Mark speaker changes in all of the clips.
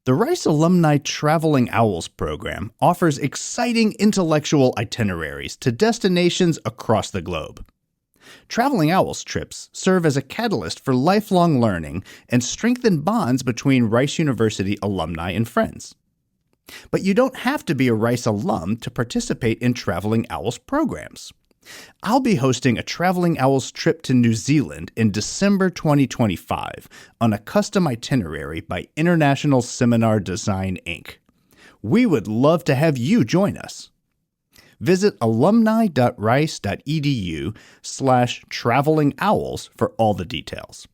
Speaker 1: The Rice Alumni Traveling Owls program offers exciting intellectual itineraries to destinations across the globe. Traveling Owls trips serve as a catalyst for lifelong learning and strengthen bonds between Rice University alumni and friends. But you don't have to be a Rice alum to participate in Traveling Owls programs. I'll be hosting a Traveling Owls trip to New Zealand in December 2025 on a custom itinerary by International Seminar Design, Inc. We would love to have you join us. Visit alumni.rice.edu/travelingowls for all the details.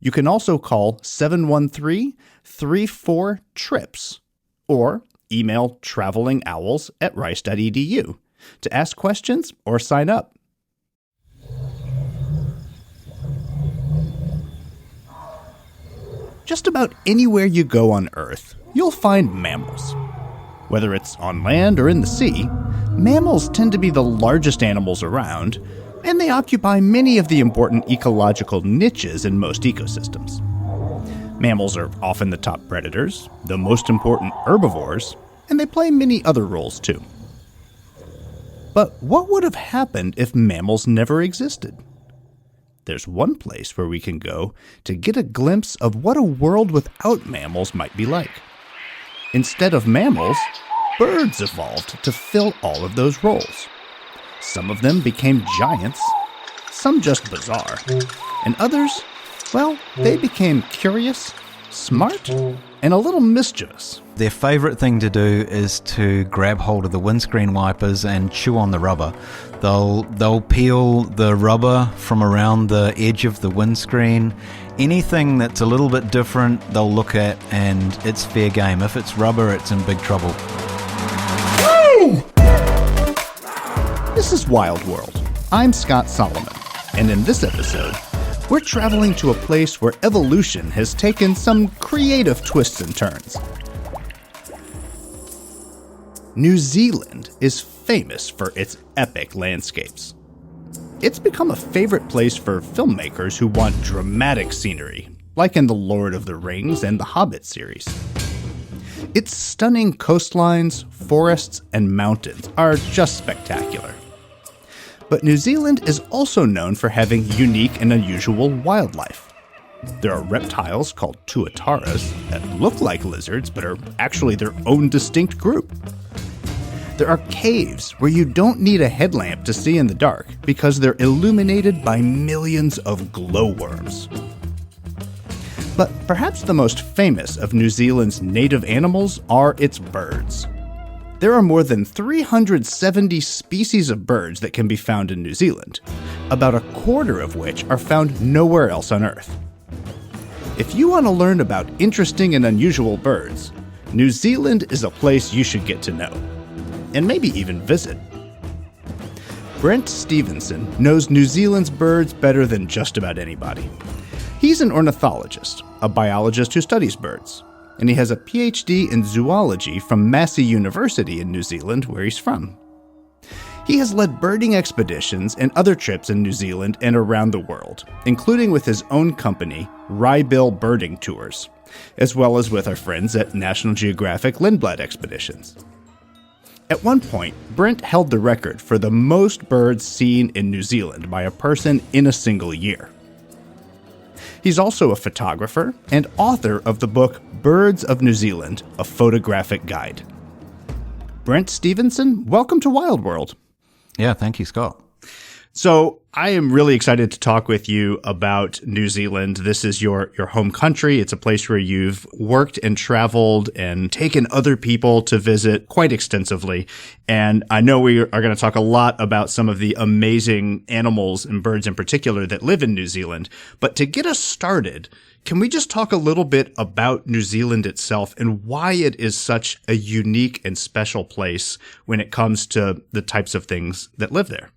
Speaker 1: You can also call 713-34-TRIPS or email travelingowls@rice.edu. to ask questions or sign up. Just about anywhere you go on Earth, you'll find mammals. Whether it's on land or in the sea, mammals tend to be the largest animals around, and they occupy many of the important ecological niches in most ecosystems. Mammals are often the top predators, the most important herbivores, and they play many other roles too. But what would have happened if mammals never existed? There's one place where we can go to get a glimpse of what a world without mammals might be like. Instead of mammals, birds evolved to fill all of those roles. Some of them became giants, some just bizarre, and others, well, they became curious, smart, and a little mischievous.
Speaker 2: Their favourite thing to do is to grab hold of the windscreen wipers and chew on the rubber. They'll peel the rubber from around the edge of the windscreen. Anything that's a little bit different, they'll look at, and it's fair game. If it's rubber, it's in big trouble.
Speaker 1: Woo! This is Wild World. I'm Scott Solomon, and in this episode, we're traveling to a place where evolution has taken some creative twists and turns. New Zealand is famous for its epic landscapes. It's become a favorite place for filmmakers who want dramatic scenery, like in The Lord of the Rings and The Hobbit series. Its stunning coastlines, forests, and mountains are just spectacular. But New Zealand is also known for having unique and unusual wildlife. There are reptiles called tuataras that look like lizards but are actually their own distinct group. There are caves where you don't need a headlamp to see in the dark because they're illuminated by millions of glowworms. But perhaps the most famous of New Zealand's native animals are its birds. There are more than 370 species of birds that can be found in New Zealand, about a quarter of which are found nowhere else on Earth. If you want to learn about interesting and unusual birds, New Zealand is a place you should get to know, and maybe even visit. Brent Stephenson knows New Zealand's birds better than just about anybody. He's an ornithologist, a biologist who studies birds, and he has a PhD in zoology from Massey University in New Zealand, where he's from. He has led birding expeditions and other trips in New Zealand and around the world, including with his own company, Wrybill Birding Tours, as well as with our friends at National Geographic Lindblad Expeditions. At one point, Brent held the record for the most birds seen in New Zealand by a person in a single year. He's also a photographer and author of the book Birds of New Zealand, a photographic guide. Brent Stephenson, welcome to Wild World.
Speaker 2: Yeah, thank you, Scott.
Speaker 1: So I am really excited to talk with you about New Zealand. This is your home country. It's a place where you've worked and traveled and taken other people to visit quite extensively. And I know we are going to talk a lot about some of the amazing animals and birds in particular that live in New Zealand. But to get us started, can we just talk a little bit about New Zealand itself and why it is such a unique and special place when it comes to the types of things that live there?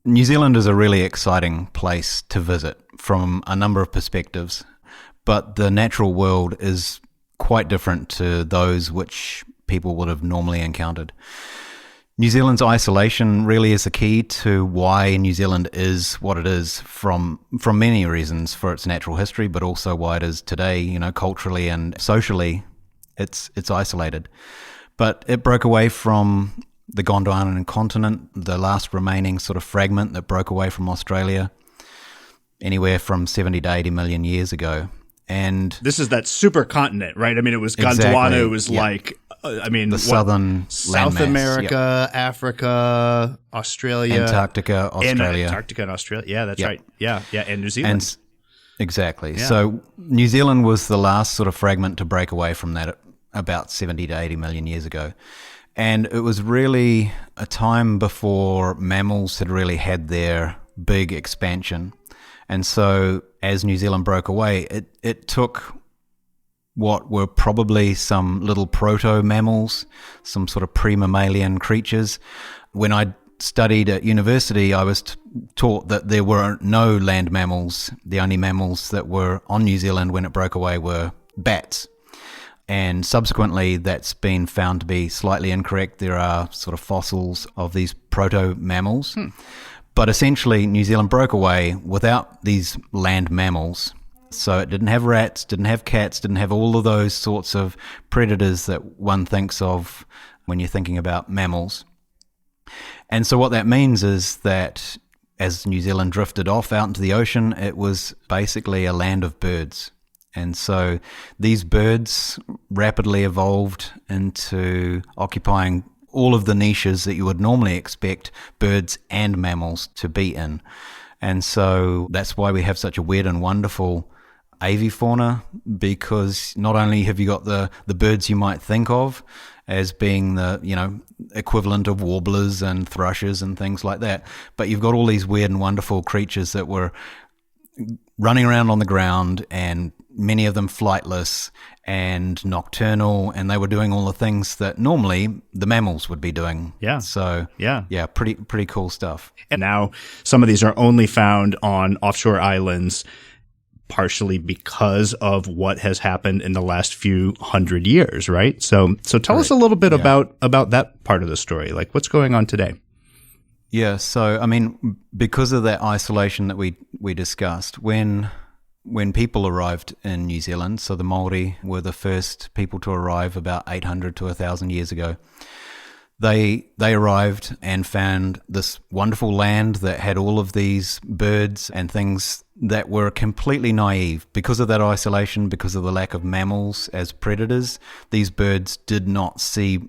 Speaker 2: New Zealand is a really exciting place to visit from a number of perspectives, but the natural world is quite different to those which people would have normally encountered. New Zealand's isolation really is the key to why New Zealand is what it is from many reasons, for its natural history, but also why it is today, culturally and socially, it's isolated. But it broke away from the Gondwanan continent, the last remaining sort of fragment that broke away from Australia, anywhere from 70 to 80 million years ago. And
Speaker 1: this is that supercontinent, right? I mean, it was Gondwana.
Speaker 2: Exactly.
Speaker 1: It was the
Speaker 2: southern
Speaker 1: South
Speaker 2: landmass,
Speaker 1: America, Africa, Australia,
Speaker 2: Antarctica, Australia.
Speaker 1: Antarctica and Australia. Yeah, that's
Speaker 2: Yep.
Speaker 1: right. Yeah, and New Zealand.
Speaker 2: Exactly.
Speaker 1: Yeah.
Speaker 2: So New Zealand was the last sort of fragment to break away from that about 70 to 80 million years ago. And it was really a time before mammals had really had their big expansion. And so as New Zealand broke away, it took what were probably some little proto-mammals, some sort of pre-mammalian creatures. When I studied at university, I was taught that there were no land mammals. The only mammals that were on New Zealand when it broke away were bats. And subsequently, that's been found to be slightly incorrect. There are sort of fossils of these proto-mammals. But essentially, New Zealand broke away without these land mammals. So it didn't have rats, didn't have cats, didn't have all of those sorts of predators that one thinks of when you're thinking about mammals. And so what that means is that as New Zealand drifted off out into the ocean, it was basically a land of birds. And so these birds rapidly evolved into occupying all of the niches that you would normally expect birds and mammals to be in. And so that's why we have such a weird and wonderful avifauna, because not only have you got the birds you might think of as being the equivalent of warblers and thrushes and things like that, but you've got all these weird and wonderful creatures that were running around on the ground, and many of them flightless and nocturnal, and they were doing all the things that normally the mammals would be doing.
Speaker 1: Yeah.
Speaker 2: So pretty cool stuff.
Speaker 1: And now some of these are only found on offshore islands, partially because of what has happened in the last few hundred years, right? So tell us a little bit about that part of the story. Like, what's going on today?
Speaker 2: Yeah, so I mean, because of that isolation that we discussed, when people arrived in New Zealand, so the Māori were the first people to arrive about 800 to 1,000 years ago. They arrived and found this wonderful land that had all of these birds and things that were completely naive. Because of that isolation, because of the lack of mammals as predators, these birds did not see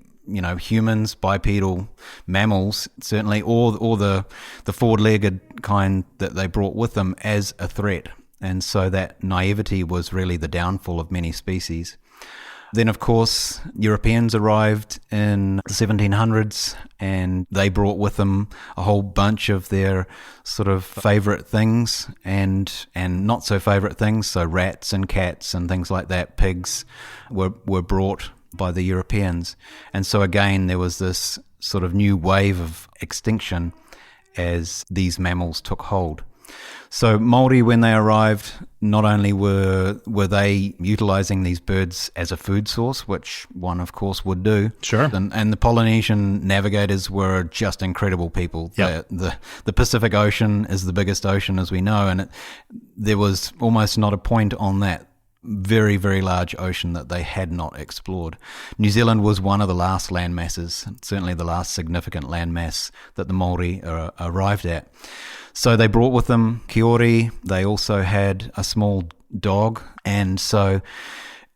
Speaker 2: humans, bipedal mammals, certainly, or the forward-legged kind that they brought with them as a threat. And so that naivety was really the downfall of many species. Then, of course, Europeans arrived in the 1700s, and they brought with them a whole bunch of their sort of favorite things and not so favorite things. So rats and cats and things like that, pigs were brought by the Europeans. And so again, there was this sort of new wave of extinction as these mammals took hold. So Māori, when they arrived, not only were they utilizing these birds as a food source, which one of course would do.
Speaker 1: Sure.
Speaker 2: And the Polynesian navigators were just incredible people.
Speaker 1: Yep.
Speaker 2: The Pacific Ocean is the biggest ocean as we know, and there was almost not a point on that very, very large ocean that they had not explored. New Zealand was one of the last land masses, certainly the last significant landmass that the Māori arrived at. So they brought with them kiori. They also had a small dog. And so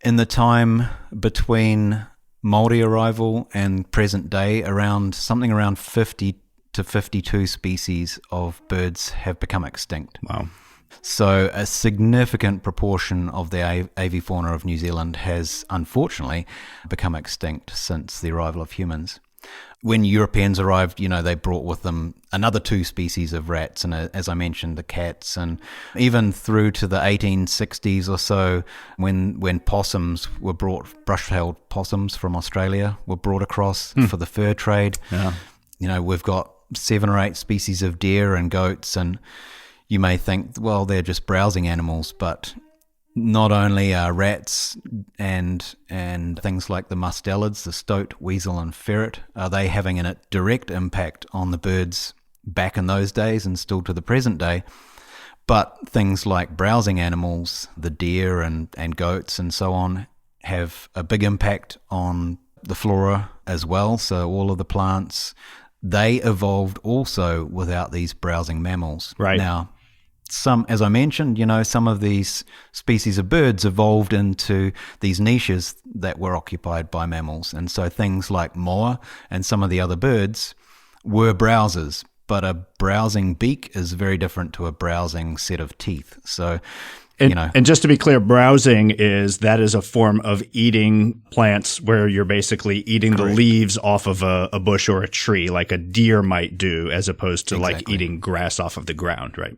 Speaker 2: in the time between Māori arrival and present day, something around 50 to 52 species of birds have become extinct.
Speaker 1: Wow.
Speaker 2: So a significant proportion of the avifauna of New Zealand has unfortunately become extinct since the arrival of humans. When Europeans arrived, they brought with them another 2 species of rats, and as I mentioned, the cats, and even through to the 1860s or so, when possums were brought, brush-tailed possums from Australia were brought across for the fur trade. Yeah. We've got 7 or 8 species of deer and goats, and you may think, well, they're just browsing animals, but not only are rats and things like the mustelids, the stoat, weasel, and ferret, are they having a direct impact on the birds back in those days and still to the present day, but things like browsing animals, the deer and goats and so on, have a big impact on the flora as well. So all of the plants, they evolved also without these browsing mammals.
Speaker 1: Right.
Speaker 2: Now, some, as I mentioned, some of these species of birds evolved into these niches that were occupied by mammals. And so things like moa and some of the other birds were browsers, but a browsing beak is very different to a browsing set of teeth. So,
Speaker 1: and just to be clear, browsing is a form of eating plants where you're basically eating the leaves off of a bush or a tree, like a deer might do, as opposed to like eating grass off of the ground, right?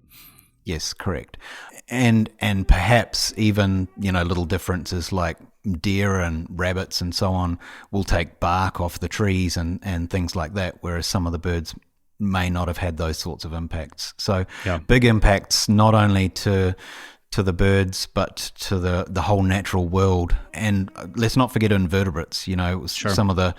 Speaker 2: Yes, correct. And perhaps even, little differences like deer and rabbits and so on will take bark off the trees and things like that, whereas some of the birds may not have had those sorts of impacts. So big impacts not only to the birds, but to the whole natural world. And let's not forget invertebrates. Some of the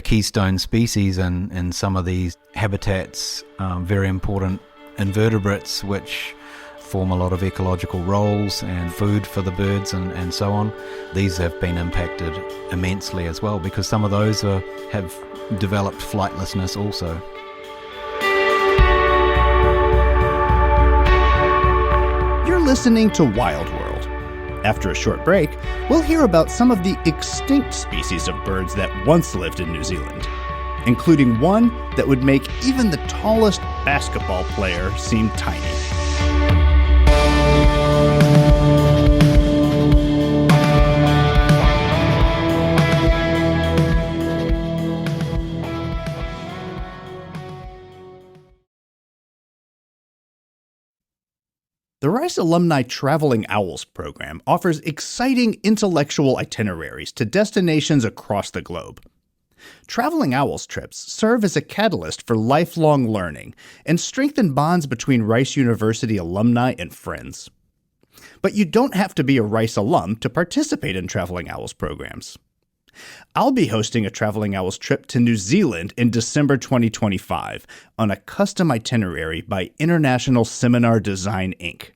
Speaker 2: keystone species and some of these habitats, very important invertebrates, which form a lot of ecological roles and food for the birds and so on. These have been impacted immensely as well, because some of those have developed flightlessness also.
Speaker 1: You're listening to Wild World. After a short break, we'll hear about some of the extinct species of birds that once lived in New Zealand, including one that would make even the tallest basketball player seem tiny. The Rice Alumni Traveling Owls program offers exciting intellectual itineraries to destinations across the globe. Traveling Owls trips serve as a catalyst for lifelong learning and strengthen bonds between Rice University alumni and friends. But you don't have to be a Rice alum to participate in Traveling Owls programs. I'll be hosting a Traveling Owls trip to New Zealand in December 2025 on a custom itinerary by International Seminar Design, Inc.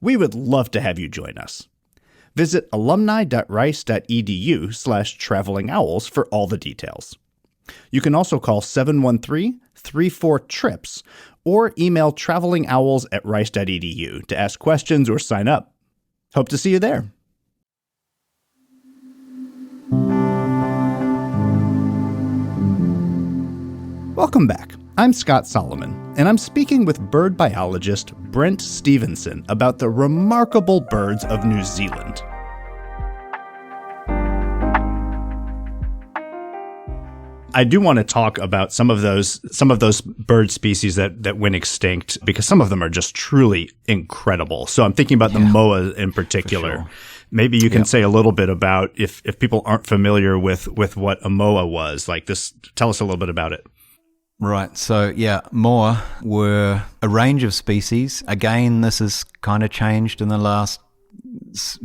Speaker 1: We would love to have you join us. Visit alumni.rice.edu/travelingowls for all the details. You can also call 713-34-TRIPS or email travelingowls@rice.edu to ask questions or sign up. Hope to see you there. Welcome back. I'm Scott Solomon, and I'm speaking with bird biologist Brent Stephenson about the remarkable birds of New Zealand. I do want to talk about some of those bird species that went extinct, because some of them are just truly incredible. So I'm thinking about the moa in particular.
Speaker 2: Sure.
Speaker 1: Maybe you can say a little bit about, if people aren't familiar with what a moa was, like this, tell us a little bit about it.
Speaker 2: Right. So, moa were a range of species. Again, this has kind of changed in the last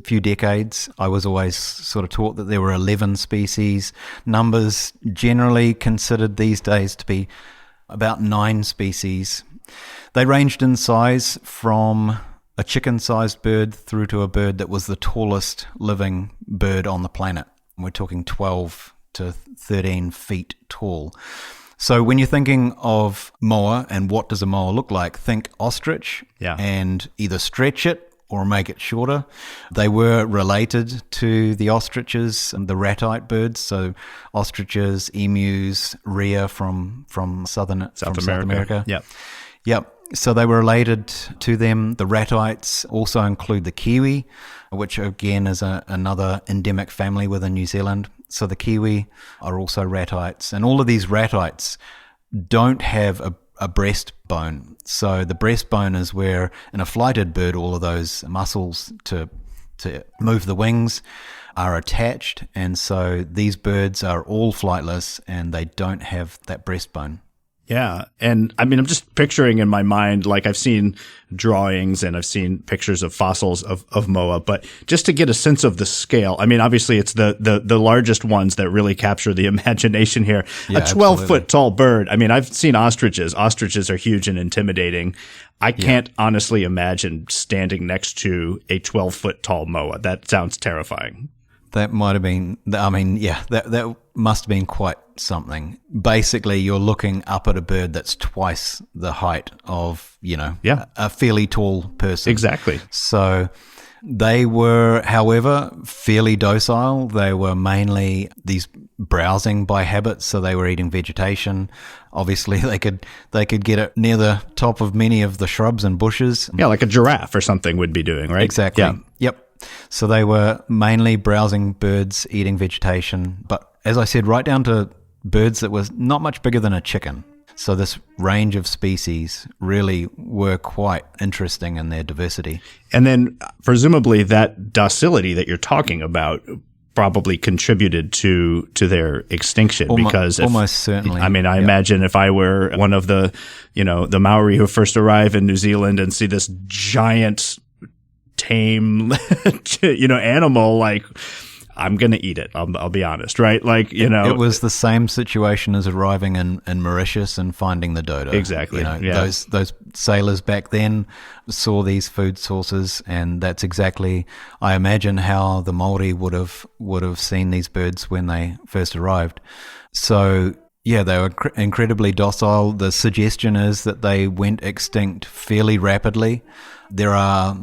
Speaker 2: few decades. I was always sort of taught that there were 11 species. Numbers generally considered these days to be about 9 species. They ranged in size from a chicken-sized bird through to a bird that was the tallest living bird on the planet. We're talking 12 to 13 feet tall. So when you're thinking of moa and what does a moa look like, think ostrich and either stretch it or make it shorter. They were related to the ostriches and the ratite birds, so ostriches, emus, rhea from South America. Yep. So they were related to them. The ratites also include the kiwi, which again is another endemic family within New Zealand. So the kiwi are also ratites, and all of these ratites don't have a breastbone. So the breastbone is where, in a flighted bird, all of those muscles to move the wings are attached, and so these birds are all flightless and they don't have that breastbone.
Speaker 1: Yeah. And I mean, I'm just picturing in my mind, like I've seen drawings and I've seen pictures of fossils of moa, but just to get a sense of the scale, I mean, obviously it's the largest ones that really capture the imagination here.
Speaker 2: Yeah,
Speaker 1: a 12-foot tall bird. I mean, I've seen ostriches. Ostriches are huge and intimidating. I can't honestly imagine standing next to a 12-foot tall moa. That sounds terrifying.
Speaker 2: That might have been, I mean, yeah, that must have been quite something. Basically, you're looking up at a bird that's twice the height of, a fairly tall person.
Speaker 1: Exactly.
Speaker 2: So they were, however, fairly docile. They were mainly these browsing by habit, so they were eating vegetation. Obviously, they could get it near the top of many of the shrubs and bushes.
Speaker 1: Yeah, like a giraffe or something would be doing, right?
Speaker 2: Exactly.
Speaker 1: Yeah.
Speaker 2: Yep. So they were mainly browsing birds, eating vegetation. But as I said, right down to birds that was not much bigger than a chicken. So this range of species really were quite interesting in their diversity.
Speaker 1: And then presumably that docility that you're talking about probably contributed to their extinction, because
Speaker 2: almost certainly.
Speaker 1: I mean, I imagine if I were one of the Maori who first arrive in New Zealand and see this giant tame animal, like, I'm gonna eat it. I'll be honest, right? Like,
Speaker 2: it was the same situation as arriving in Mauritius and finding the dodo.
Speaker 1: Exactly.
Speaker 2: Those sailors back then saw these food sources, and that's exactly, I imagine, how the Maori would have seen these birds when they first arrived. So yeah, they were incredibly docile. The suggestion is that they went extinct fairly rapidly. There are,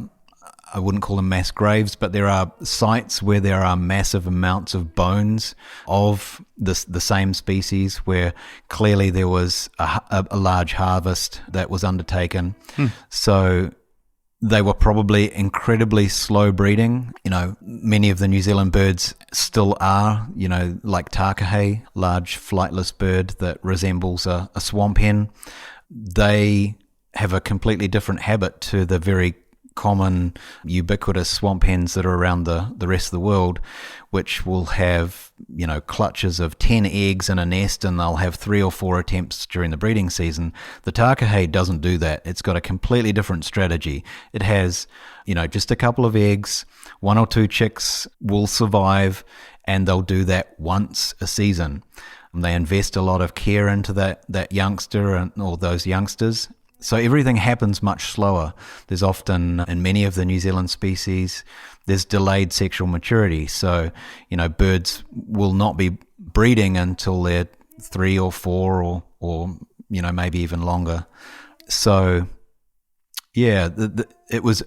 Speaker 2: I wouldn't call them mass graves, but there are sites where there are massive amounts of bones of the same species, where clearly there was a large harvest that was undertaken. So they were probably incredibly slow breeding. Many of the New Zealand birds still are, like takahe, large flightless bird that resembles a swamp hen. They have a completely different habit to the very common ubiquitous swamp hens that are around the rest of the world, which will have clutches of 10 eggs in a nest, and they'll have 3 or 4 attempts during the breeding season. The takahe doesn't do that. It's got a completely different strategy. It has just a couple of eggs, 1 or 2 chicks will survive, and they'll do that once a season. And they invest a lot of care into that youngster or those youngsters. So everything happens much slower. There's often, in many of the New Zealand species, there's delayed sexual maturity. So, birds will not be breeding until they're 3 or 4 or maybe even longer. So, yeah, it was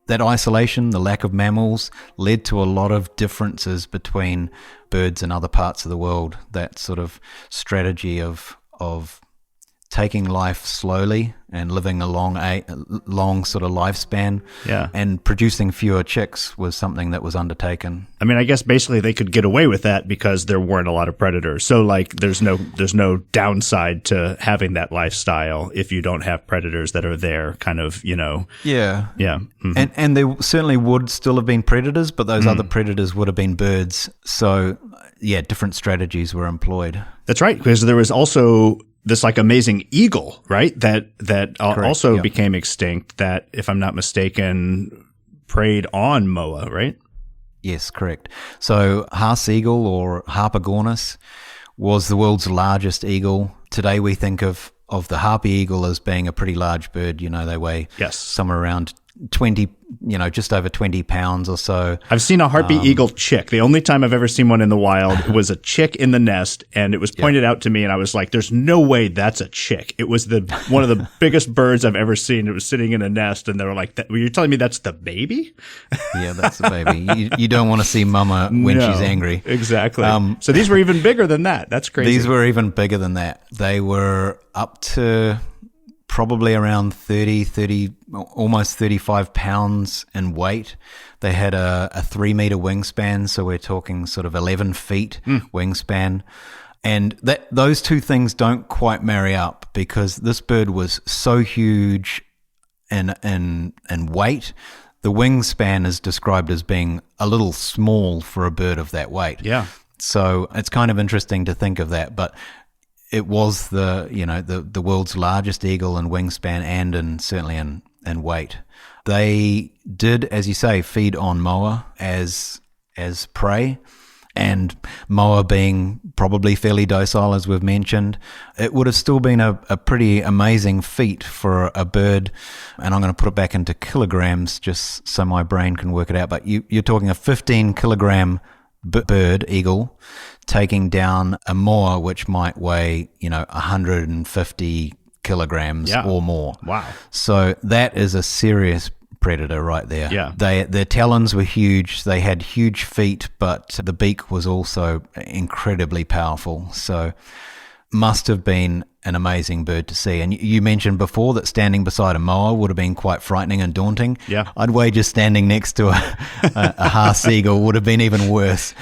Speaker 2: that isolation, the lack of mammals, led to a lot of differences between birds and other parts of the world. That sort of strategy of taking life slowly and living a long sort of lifespan, and producing fewer chicks was something that was undertaken.
Speaker 1: I mean, I guess basically they could get away with that because there weren't a lot of predators. So like there's no downside to having that lifestyle if you don't have predators that are there kind of, Yeah. Mm-hmm.
Speaker 2: And there certainly would still have been predators, but those other predators would have been birds. So yeah, different strategies were employed.
Speaker 1: That's right, because there was also this like amazing eagle, right? That also became extinct. That, if I'm not mistaken, preyed on moa, right?
Speaker 2: Yes, correct. So Haas eagle, or Harpagornis, was the world's largest eagle. Today we think of the harpy eagle as being a pretty large bird. They weigh somewhere around 20, just over 20 pounds or so.
Speaker 1: I've seen a harpy eagle chick. The only time I've ever seen one in the wild was a chick in the nest, and it was pointed out to me, and I was like, there's no way that's a chick. It was one of the biggest birds I've ever seen. It was sitting in a nest, and they were like, were you telling me that's the baby?
Speaker 2: Yeah, that's the baby. You don't want to see mama when she's angry.
Speaker 1: Exactly. So these were even bigger than that. That's crazy.
Speaker 2: These were even bigger than that. They were up to probably around 30, almost 35 pounds in weight. They had a 3-meter wingspan, so we're talking sort of 11 feet wingspan. And those two things don't quite marry up, because this bird was so huge in weight. The wingspan is described as being a little small for a bird of that weight.
Speaker 1: Yeah.
Speaker 2: So it's kind of interesting to think of that. But it was the world's largest eagle in wingspan and certainly in weight. They did, as you say, feed on moa as prey, and moa being probably fairly docile, as we've mentioned, it would have still been a pretty amazing feat for a bird, and I'm going to put it back into kilograms just so my brain can work it out, but you're talking a 15-kilogram bird, eagle, taking down a moa which might weigh 150 kilograms or more.
Speaker 1: Wow.
Speaker 2: So that is a serious predator right there.
Speaker 1: Yeah.
Speaker 2: Their talons were huge. They had huge feet, but the beak was also incredibly powerful. So must have been an amazing bird to see. And you mentioned before that standing beside a moa would have been quite frightening and daunting.
Speaker 1: Yeah.
Speaker 2: I'd wager standing next to a Haas eagle would have been even worse.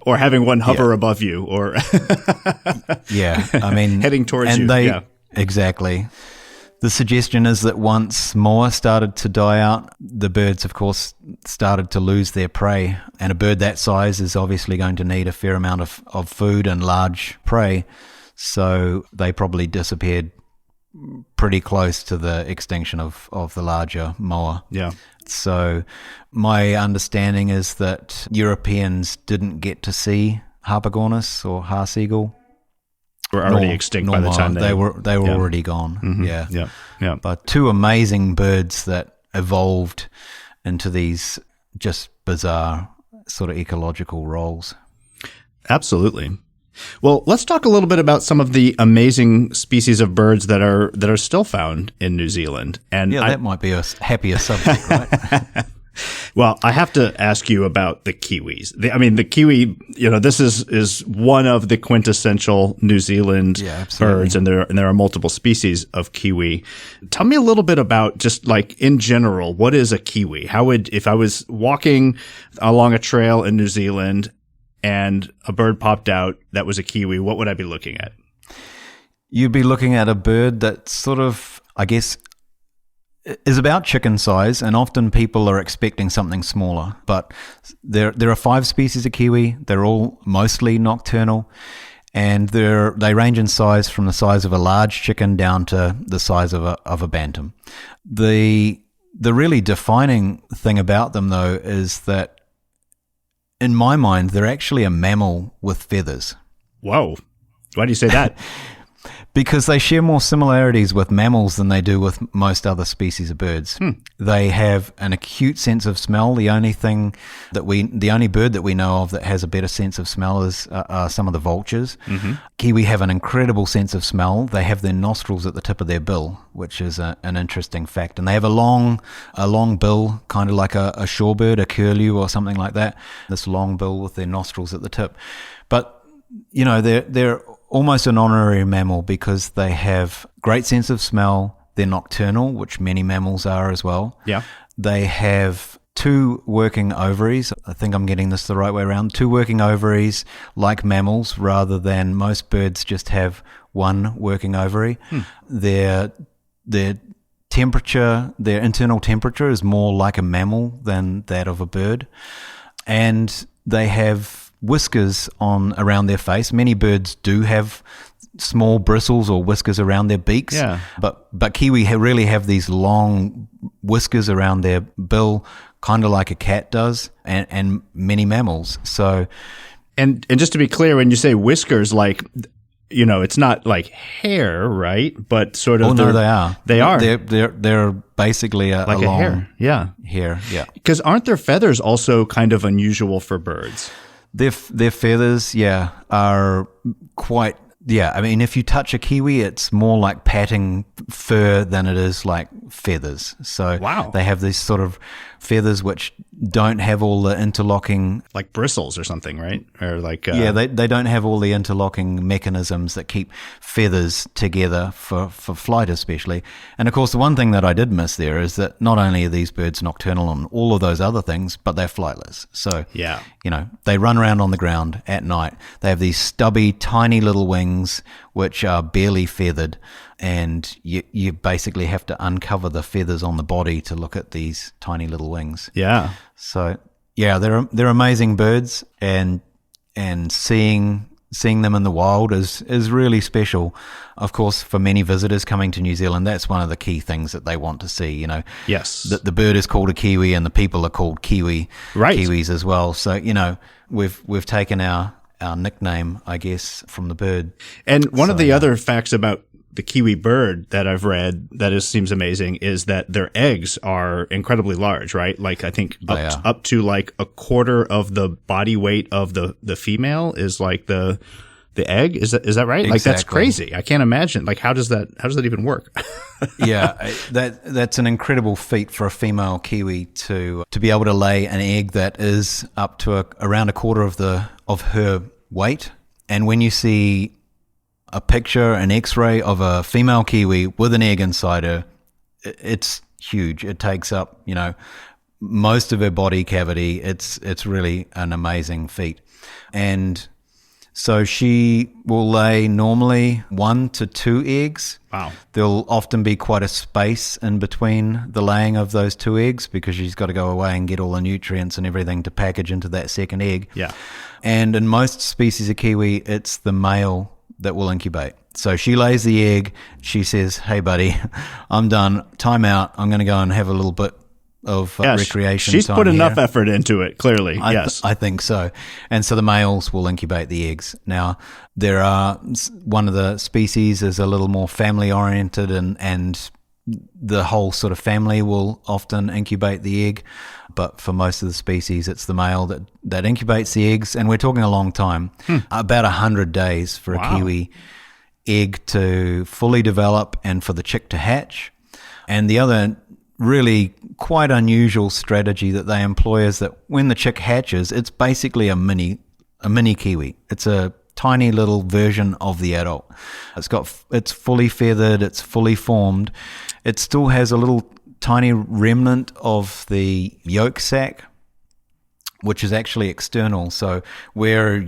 Speaker 1: Or having one hover above you, or
Speaker 2: I mean,
Speaker 1: heading towards you.
Speaker 2: Exactly. The suggestion is that once moa started to die out, the birds, of course, started to lose their prey. And a bird that size is obviously going to need a fair amount of food and large prey. So they probably disappeared pretty close to the extinction of the larger moa.
Speaker 1: Yeah.
Speaker 2: So my understanding is that Europeans didn't get to see Harpagornis or Haas eagle.
Speaker 1: Were already extinct by the time
Speaker 2: they were already gone.
Speaker 1: Mm-hmm. Yeah.
Speaker 2: But two amazing birds that evolved into these just bizarre sort of ecological roles.
Speaker 1: Absolutely. Well, let's talk a little bit about some of the amazing species of birds that are still found in New Zealand. And
Speaker 2: that might be a happier subject, right?
Speaker 1: Well, I have to ask you about the kiwis. The kiwi, this is one of the quintessential New Zealand birds, and there are multiple species of kiwi. Tell me a little bit about, just like in general, what is a kiwi? If I was walking along a trail in New Zealand and a bird popped out that was a kiwi, what would I be looking at?
Speaker 2: You'd be looking at a bird that sort of, I guess, is about chicken size, and often people are expecting something smaller. But there are 5 species of kiwi. They're all mostly nocturnal, and they range in size from the size of a large chicken down to the size of a bantam. The really defining thing about them, though, is that in my mind they're actually a mammal with feathers.
Speaker 1: Whoa! Why do you say that?
Speaker 2: Because they share more similarities with mammals than they do with most other species of birds. They have an acute sense of smell. The only bird that we know of that has a better sense of smell is some of the vultures. Mm-hmm. Kiwi have an incredible sense of smell. They have their nostrils at the tip of their bill, which is an interesting fact. And they have a long bill, kind of like a shorebird, a curlew or something like that. This long bill with their nostrils at the tip. But they're almost an honorary mammal because they have great sense of smell. They're nocturnal, which many mammals are as well.
Speaker 1: Yeah.
Speaker 2: They have 2 working ovaries. I think I'm getting this the right way around. 2 working ovaries like mammals, rather than most birds just have 1 working ovary. Their temperature, their internal temperature is more like a mammal than that of a bird. And they have whiskers around their face. Many birds do have small bristles or whiskers around their beaks.
Speaker 1: Yeah.
Speaker 2: But kiwi really have these long whiskers around their bill, kind of like a cat does, and many mammals. So,
Speaker 1: and just to be clear, when you say whiskers, like, it's not like hair, right? But sort of.
Speaker 2: Oh no, they are.
Speaker 1: They are.
Speaker 2: They're basically like a long
Speaker 1: hair. Yeah.
Speaker 2: Hair. Yeah.
Speaker 1: Because aren't their feathers also kind of unusual for birds?
Speaker 2: Their feathers, are quite. Yeah, I mean, if you touch a kiwi, it's more like patting fur than it is like feathers. So
Speaker 1: wow.
Speaker 2: They have these sort of feathers which don't have all the interlocking...
Speaker 1: Like bristles or something, right? Or like...
Speaker 2: they don't have all the interlocking mechanisms that keep feathers together for flight especially. And of course, the one thing that I did miss there is that not only are these birds nocturnal and all of those other things, but they're flightless. So, they run around on the ground at night. They have these stubby, tiny little wings which are barely feathered, and you basically have to uncover the feathers on the body to look at these tiny little wings.
Speaker 1: Yeah.
Speaker 2: So they're amazing birds, and seeing seeing them in the wild is really special. Of course, for many visitors coming to New Zealand, that's one of the key things that they want to see. You know,
Speaker 1: Yes.
Speaker 2: the bird is called a kiwi, and the people are called kiwis as well. So you know, we've taken our nickname, I guess, from the bird.
Speaker 1: And one of the other facts about the kiwi bird that I've read seems amazing is that their eggs are incredibly large, right? Like I think up to like a quarter of the body weight of the female is like the egg. Is that right?
Speaker 2: Exactly.
Speaker 1: Like that's crazy. I can't imagine. Like how does that even work?
Speaker 2: Yeah, that's an incredible feat for a female kiwi to be able to lay an egg that is up to around a quarter of her weight. And when you see a picture, an X-ray of a female kiwi with an egg inside her, it's huge. It takes up, you know, most of her body cavity. It's really an amazing feat. And so she will lay normally 1 to 2 eggs.
Speaker 1: Wow.
Speaker 2: There'll often be quite a space in between the laying of those 2 eggs because she's got to go away and get all the nutrients and everything to package into that second egg.
Speaker 1: Yeah.
Speaker 2: And in most species of kiwi, it's the male that will incubate. So she lays the egg. She says, "Hey, buddy, I'm done. Time out. I'm going to go and have a little bit of recreation."
Speaker 1: She's
Speaker 2: time
Speaker 1: put enough
Speaker 2: here.
Speaker 1: effort into it, clearly. Yes.
Speaker 2: I think so. And so the males will incubate the eggs. Now, there are one of the species is a little more family oriented, and the whole sort of family will often incubate the egg. But for most of the species, it's the male that incubates the eggs. And we're talking a long time, about 100 days for a kiwi egg to fully develop and for the chick to hatch. And the other really quite unusual strategy that they employ is that when the chick hatches, it's basically a mini kiwi. It's a tiny little version of the adult. It's fully feathered, it's fully formed. It still has a little tiny remnant of the yolk sac, which is actually external. So where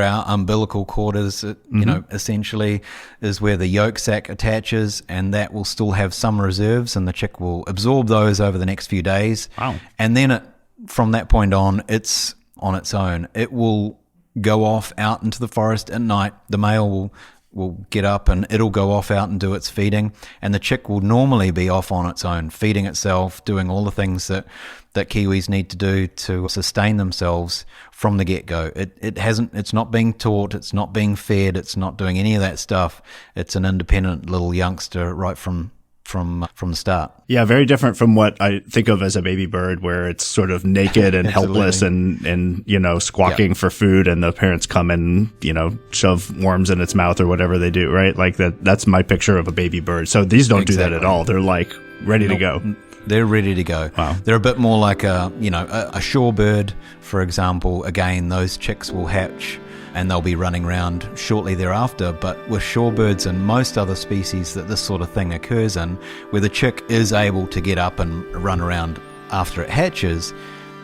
Speaker 2: our umbilical cord is, you know, essentially is where the yolk sac attaches, and that will still have some reserves, and the chick will absorb those over the next few days.
Speaker 1: Wow.
Speaker 2: And then from that point on, it's on its own. It will go off out into the forest at night. The male will get up and it'll go off out and do its feeding, and the chick will normally be off on its own, feeding itself, doing all the things that kiwis need to do to sustain themselves from the get-go. It's not being taught, it's not being fed, it's not doing any of that stuff. It's an independent little youngster right from the start.
Speaker 1: Yeah, very different from what I think of as a baby bird, where it's sort of naked and helpless and you know, squawking for food, and the parents come and, you know, shove worms in its mouth or whatever they do, right? Like that's my picture of a baby bird. So these don't do that at all. They're like ready to go.
Speaker 2: They're ready to go.
Speaker 1: Wow.
Speaker 2: They're a bit more like a shorebird, for example. Again, those chicks will hatch and they'll be running around shortly thereafter. But with shorebirds and most other species that this sort of thing occurs in, where the chick is able to get up and run around after it hatches,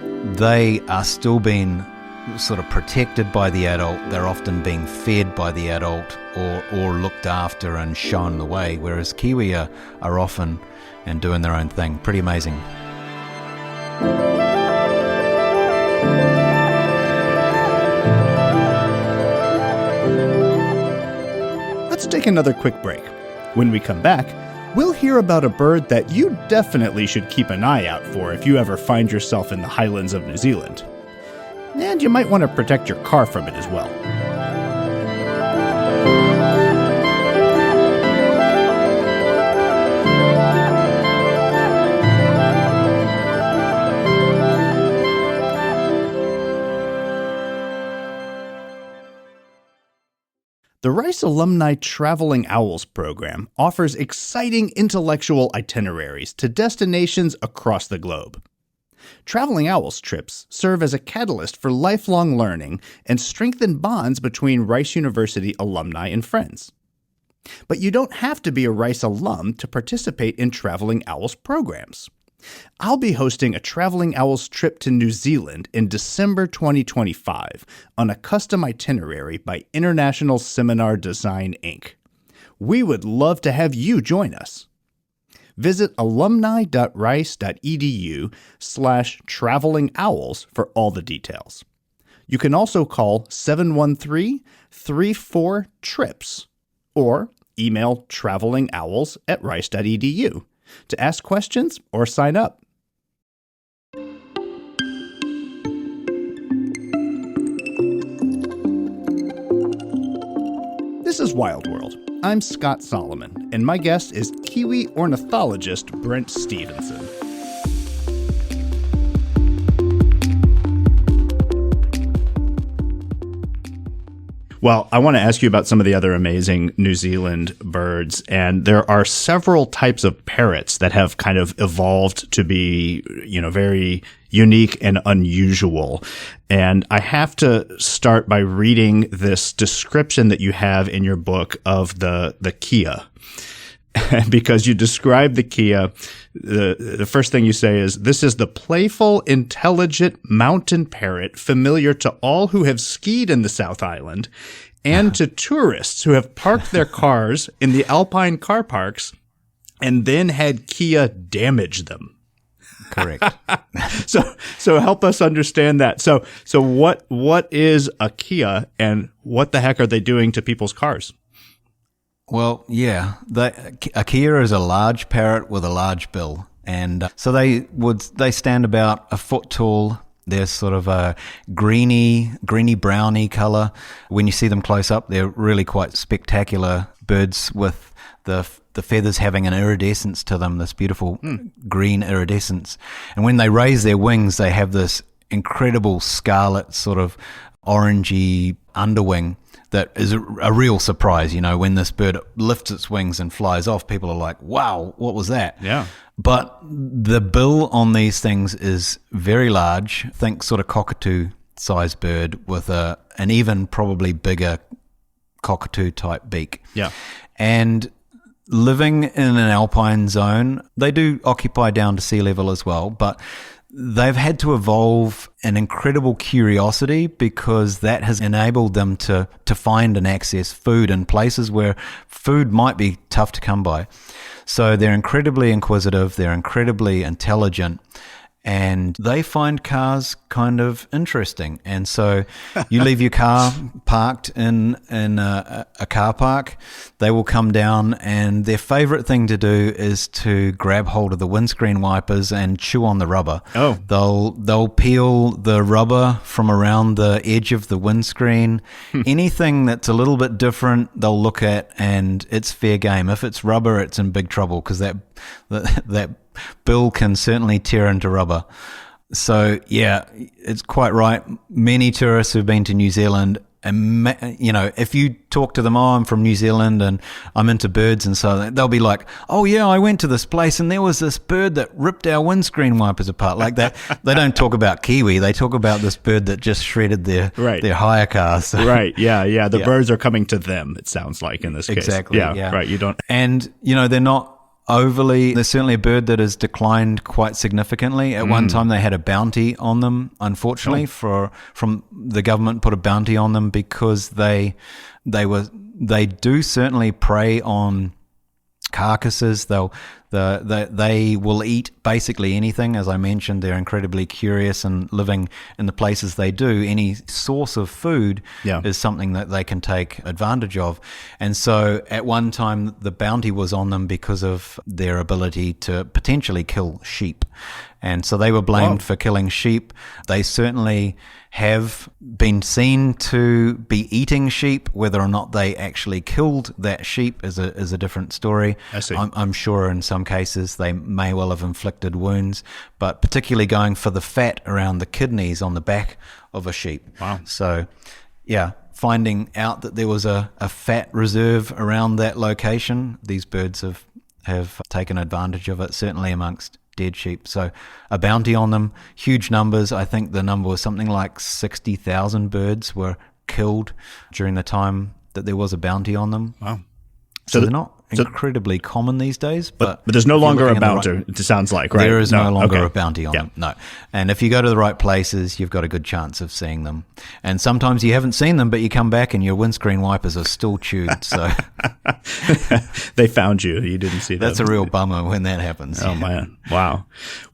Speaker 2: they are still being sort of protected by the adult. They're often being fed by the adult or looked after and shown the way, whereas kiwi are often and doing their own thing. Pretty amazing.
Speaker 1: Let's take another quick break. When we come back, we'll hear about a bird that you definitely should keep an eye out for if you ever find yourself in the highlands of New Zealand. And you might want to protect your car from it as well. The Rice Alumni Traveling Owls program offers exciting intellectual itineraries to destinations across the globe. Traveling Owls trips serve as a catalyst for lifelong learning and strengthen bonds between Rice University alumni and friends. But you don't have to be a Rice alum to participate in Traveling Owls programs. I'll be hosting a Traveling Owls trip to New Zealand in December 2025 on a custom itinerary by International Seminar Design, Inc. We would love to have you join us. Visit alumni.rice.edu/travelingowls for all the details. You can also call 713-34-TRIPS or email travelingowls@rice.edu to ask questions or sign up. This is Wild World. I'm Scott Solomon, and my guest is Kiwi ornithologist Brent Stephenson. Well, I want to ask you about some of the other amazing New Zealand birds, and there are several types of parrots that have kind of evolved to be, very unique and unusual. And I have to start by reading this description that you have in your book of the kea. Because you describe the kea, the first thing you say is, "This is the playful, intelligent mountain parrot familiar to all who have skied in the South Island and to tourists who have parked their cars in the alpine car parks and then had kea damage them."
Speaker 2: Correct.
Speaker 1: So help us understand that. So what is a kea, and what the heck are they doing to people's cars?
Speaker 2: Well, yeah, a kea is a large parrot with a large bill, and so they stand about a foot tall. They're sort of a greeny browny color. When you see them close up, they're really quite spectacular birds, with the feathers having an iridescence to them, this beautiful green iridescence. And when they raise their wings, they have this incredible scarlet sort of orangey underwing that is a real surprise. When this bird lifts its wings and flies off, people are like, wow, what was that?
Speaker 1: Yeah.
Speaker 2: But the bill on these things is very large. Think sort of cockatoo-sized bird with an even probably bigger cockatoo-type beak.
Speaker 1: Yeah.
Speaker 2: And living in an alpine zone, they do occupy down to sea level as well, but they've had to evolve an incredible curiosity, because that has enabled them to find and access food in places where food might be tough to come by. So they're incredibly inquisitive, they're incredibly intelligent, and they find cars kind of interesting. And so you leave your car parked in a car park, they will come down, and their favorite thing to do is to grab hold of the windscreen wipers and chew on the rubber.
Speaker 1: Oh.
Speaker 2: They'll peel the rubber from around the edge of the windscreen. Anything that's a little bit different, they'll look at, and it's fair game. If it's rubber, it's in big trouble, because that bill can certainly tear into rubber. So yeah, it's quite right. Many tourists who've been to New Zealand, and if you talk to them, "Oh, I'm from New Zealand and I'm into birds," and so they'll be like, "Oh yeah, I went to this place and there was this bird that ripped our windscreen wipers apart," like that. They don't talk about kiwi. They talk about this bird that just shredded their hire cars. So,
Speaker 1: right. Yeah. The birds are coming to them, it sounds like, in this case.
Speaker 2: Exactly. Yeah.
Speaker 1: Right. You don't.
Speaker 2: And they're not overly. There's certainly a bird that has declined quite significantly. At one time, they had a bounty on them. Unfortunately, from the government put a bounty on them because they do certainly prey on carcasses. They will eat basically anything. As I mentioned, they're incredibly curious, and living in the places they do, any source of food is something that they can take advantage of. And so at one time, the bounty was on them because of their ability to potentially kill sheep. And so they were blamed for killing sheep. They certainly have been seen to be eating sheep. Whether or not they actually killed that sheep is a different story.
Speaker 1: I see.
Speaker 2: I'm sure in some cases they may well have inflicted wounds, but particularly going for the fat around the kidneys on the back of a sheep.
Speaker 1: Wow.
Speaker 2: So, yeah, finding out that there was a fat reserve around that location, these birds have taken advantage of it, certainly amongst dead sheep. So a bounty on them, huge numbers. I think the number was something like 60,000 birds were killed during the time that there was a bounty on them.
Speaker 1: Wow.
Speaker 2: So they're not incredibly common these days. But
Speaker 1: there's no longer a bounty, it sounds like, right?
Speaker 2: There is no longer a bounty on them, no. And if you go to the right places, you've got a good chance of seeing them. And sometimes you haven't seen them, but you come back and your windscreen wipers are still chewed. So
Speaker 1: they found you. You didn't see them.
Speaker 2: That's a real bummer when that happens.
Speaker 1: Oh, man. Wow.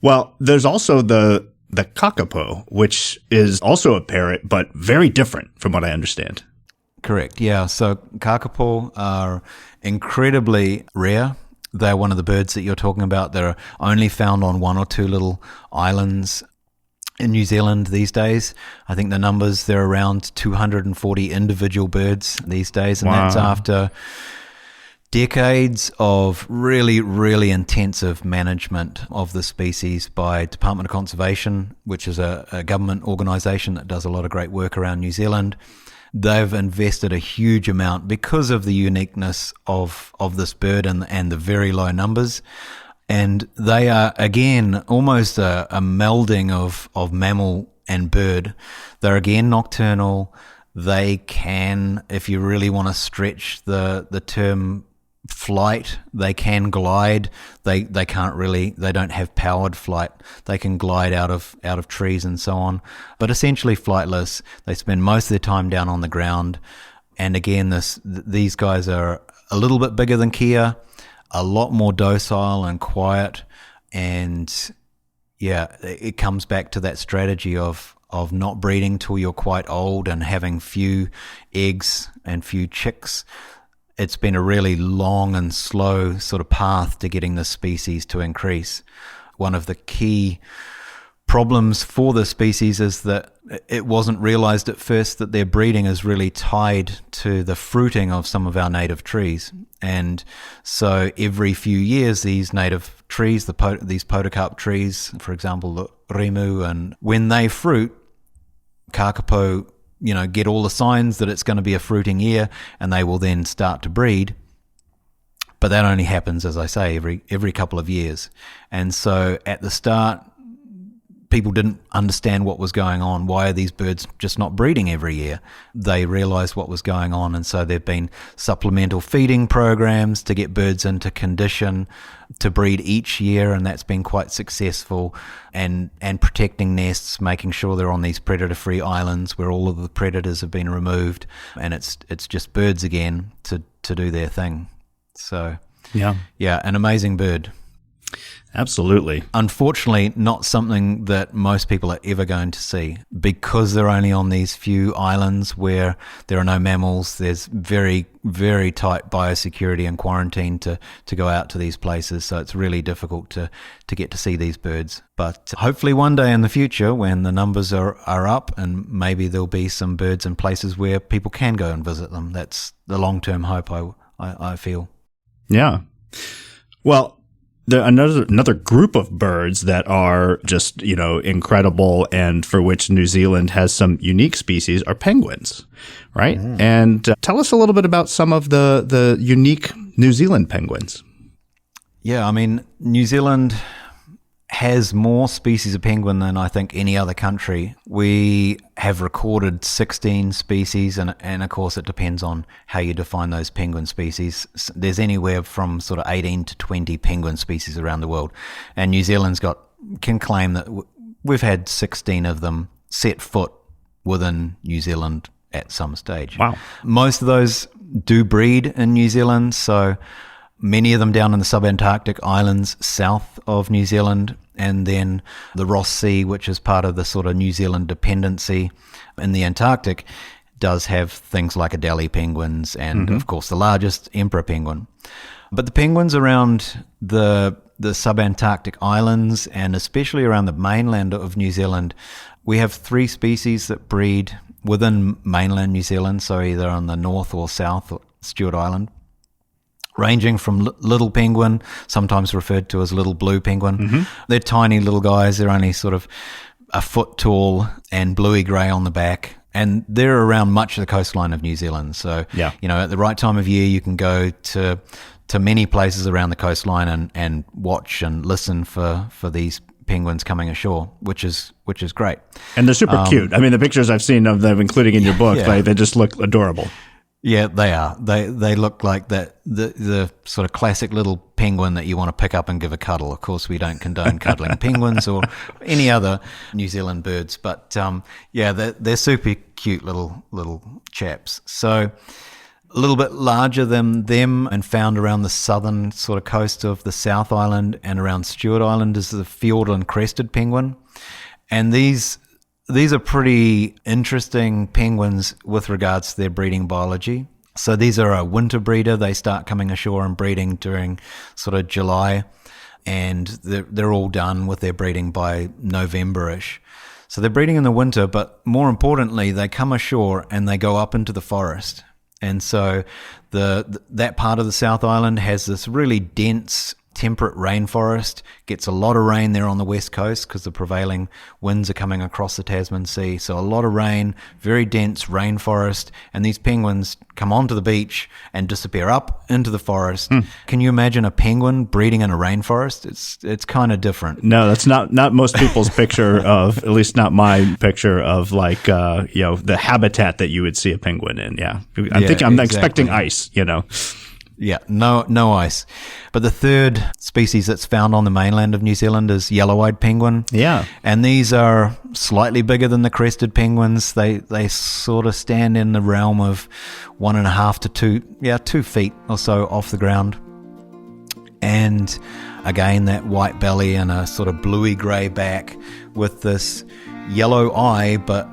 Speaker 1: Well, there's also the the kakapo, which is also a parrot, but very different from what I understand.
Speaker 2: Correct, yeah. So kakapo are incredibly rare. They're one of the birds that you're talking about. They're only found on one or two little islands in New Zealand these days. I think the numbers, they're around 240 individual birds these days, and that's after decades of really, really intensive management of the species by Department of Conservation, which is a government organisation that does a lot of great work around New Zealand. They've invested a huge amount because of the uniqueness of this bird and the very low numbers. And they are, again, almost a melding of mammal and bird. They're, again, nocturnal. They can, if you really want to stretch the term flight, they can glide. They can't really, they don't have powered flight. They can glide out of trees and so on, but essentially flightless. They spend most of their time down on the ground. And again, these guys are a little bit bigger than Kia, a lot more docile and quiet. And yeah, it comes back to that strategy of not breeding till you're quite old and having few eggs and few chicks. It's been a really long and slow sort of path to getting this species to increase. One of the key problems for the species is that it wasn't realized at first that their breeding is really tied to the fruiting of some of our native trees. And so every few years, these native trees, these podocarp trees, for example, the rimu, and when they fruit, kakapo, get all the signs that it's going to be a fruiting year, and they will then start to breed. But that only happens, as I say, every couple of years. And so at the start, people didn't understand what was going on. Why are these birds just not breeding every year? They realized what was going on, and so there have been supplemental feeding programs to get birds into condition to breed each year, and that's been quite successful. And protecting nests, making sure they're on these predator-free islands where all of the predators have been removed, and it's just birds again to do their thing. So yeah, an amazing bird.
Speaker 1: Absolutely.
Speaker 2: Unfortunately, not something that most people are ever going to see because they're only on these few islands where there are no mammals. There's very, very tight biosecurity and quarantine to go out to these places. So it's really difficult to get to see these birds. But hopefully one day in the future when the numbers are up, and maybe there'll be some birds in places where people can go and visit them. That's the long-term hope I feel.
Speaker 1: Yeah. Well, another group of birds that are just, incredible and for which New Zealand has some unique species are penguins, right? Mm. And tell us a little bit about some of the unique New Zealand penguins.
Speaker 2: Yeah, I mean, New Zealand has more species of penguin than I think any other country. We have recorded 16 species, and of course it depends on how you define those penguin species. There's anywhere from sort of 18 to 20 penguin species around the world, and New Zealand's can claim that we've had 16 of them set foot within New Zealand at some stage.
Speaker 1: Wow.
Speaker 2: Most of those do breed in New Zealand, so many of them down in the subantarctic islands south of New Zealand, and then the Ross Sea, which is part of the sort of New Zealand dependency in the Antarctic, does have things like Adelie penguins and, of course, the largest emperor penguin. But the penguins around the subantarctic islands, and especially around the mainland of New Zealand, we have 3 species that breed within mainland New Zealand, so either on the north or south Stewart Island, ranging from little penguin, sometimes referred to as little blue penguin. Mm-hmm. They're tiny little guys. They're only sort of a foot tall and bluey grey on the back. And they're around much of the coastline of New Zealand. So, at the right time of year, you can go to many places around the coastline and watch and listen for these penguins coming ashore, which is great.
Speaker 1: And they're super cute. I mean, the pictures I've seen of them, including in your book, they just look adorable.
Speaker 2: Yeah, they are. They look like the sort of classic little penguin that you want to pick up and give a cuddle. Of course, we don't condone cuddling penguins or any other New Zealand birds, but they're super cute little chaps. So a little bit larger than them and found around the southern sort of coast of the South Island and around Stewart Island is the Fiordland crested penguin. And these are pretty interesting penguins with regards to their breeding biology. So these are a winter breeder. They start coming ashore and breeding during sort of July, and they're all done with their breeding by November-ish. So they're breeding in the winter, but more importantly, they come ashore and they go up into the forest. And so that part of the South Island has this really dense temperate rainforest, gets a lot of rain there on the west coast because the prevailing winds are coming across the Tasman Sea. So a lot of rain, very dense rainforest, and these penguins come onto the beach and disappear up into the forest. Can you imagine a penguin breeding in a rainforest? It's kind of different.
Speaker 1: No, that's not most people's picture of, at least not my picture of, like, the habitat that you would see a penguin in. Yeah. I'm expecting ice,
Speaker 2: Yeah, no ice. But the third species that's found on the mainland of New Zealand is yellow-eyed penguin.
Speaker 1: Yeah.
Speaker 2: And these are slightly bigger than the crested penguins. They sort of stand in the realm of 1.5 to 2 feet or so off the ground. And again, that white belly and a sort of bluey-grey back with this yellow eye, but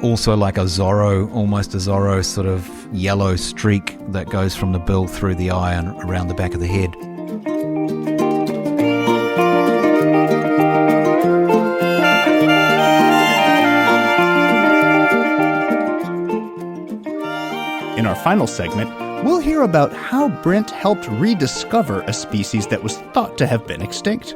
Speaker 2: also like almost a Zorro sort of yellow streak that goes from the bill through the eye and around the back of the head.
Speaker 1: In our final segment, we'll hear about how Brent helped rediscover a species that was thought to have been extinct.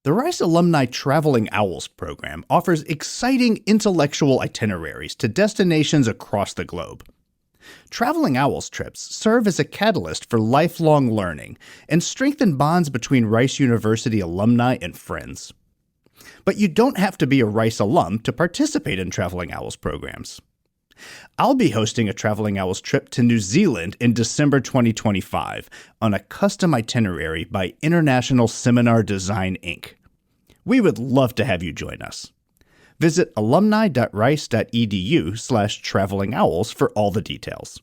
Speaker 1: The Rice Alumni Traveling Owls program offers exciting intellectual itineraries to destinations across the globe. Traveling Owls trips serve as a catalyst for lifelong learning and strengthen bonds between Rice University alumni and friends. But you don't have to be a Rice alum to participate in Traveling Owls programs. I'll be hosting a Traveling Owls trip to New Zealand in December 2025 on a custom itinerary by International Seminar Design, Inc. We would love to have you join us. Visit alumni.rice.edu/travelingowls for all the details.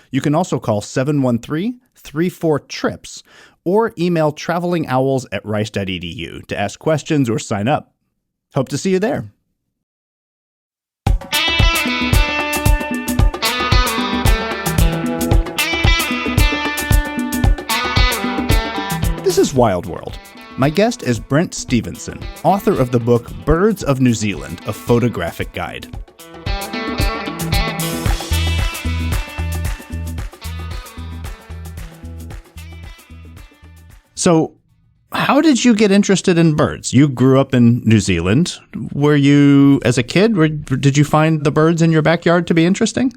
Speaker 1: You can also call 713-34-TRIPS or email travelingowls@rice.edu to ask questions or sign up. Hope to see you there. This is Wild World. My guest is Brent Stephenson, author of the book Birds of New Zealand, A Photographic Guide. So, how did you get interested in birds? You grew up in New Zealand. Were you, as a kid, did you find the birds in your backyard to be interesting?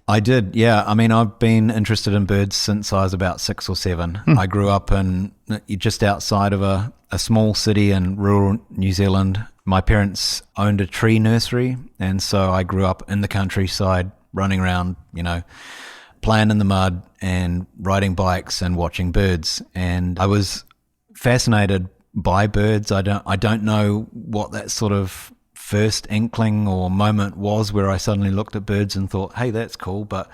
Speaker 2: I did, yeah. I mean, I've been interested in birds since I was about 6 or 7. I grew up in just outside of a small city in rural New Zealand. My parents owned a tree nursery, and so I grew up in the countryside, running around, playing in the mud and riding bikes and watching birds. And I was fascinated by birds. I don't know what that sort of first inkling or moment was where I suddenly looked at birds and thought, hey, that's cool. But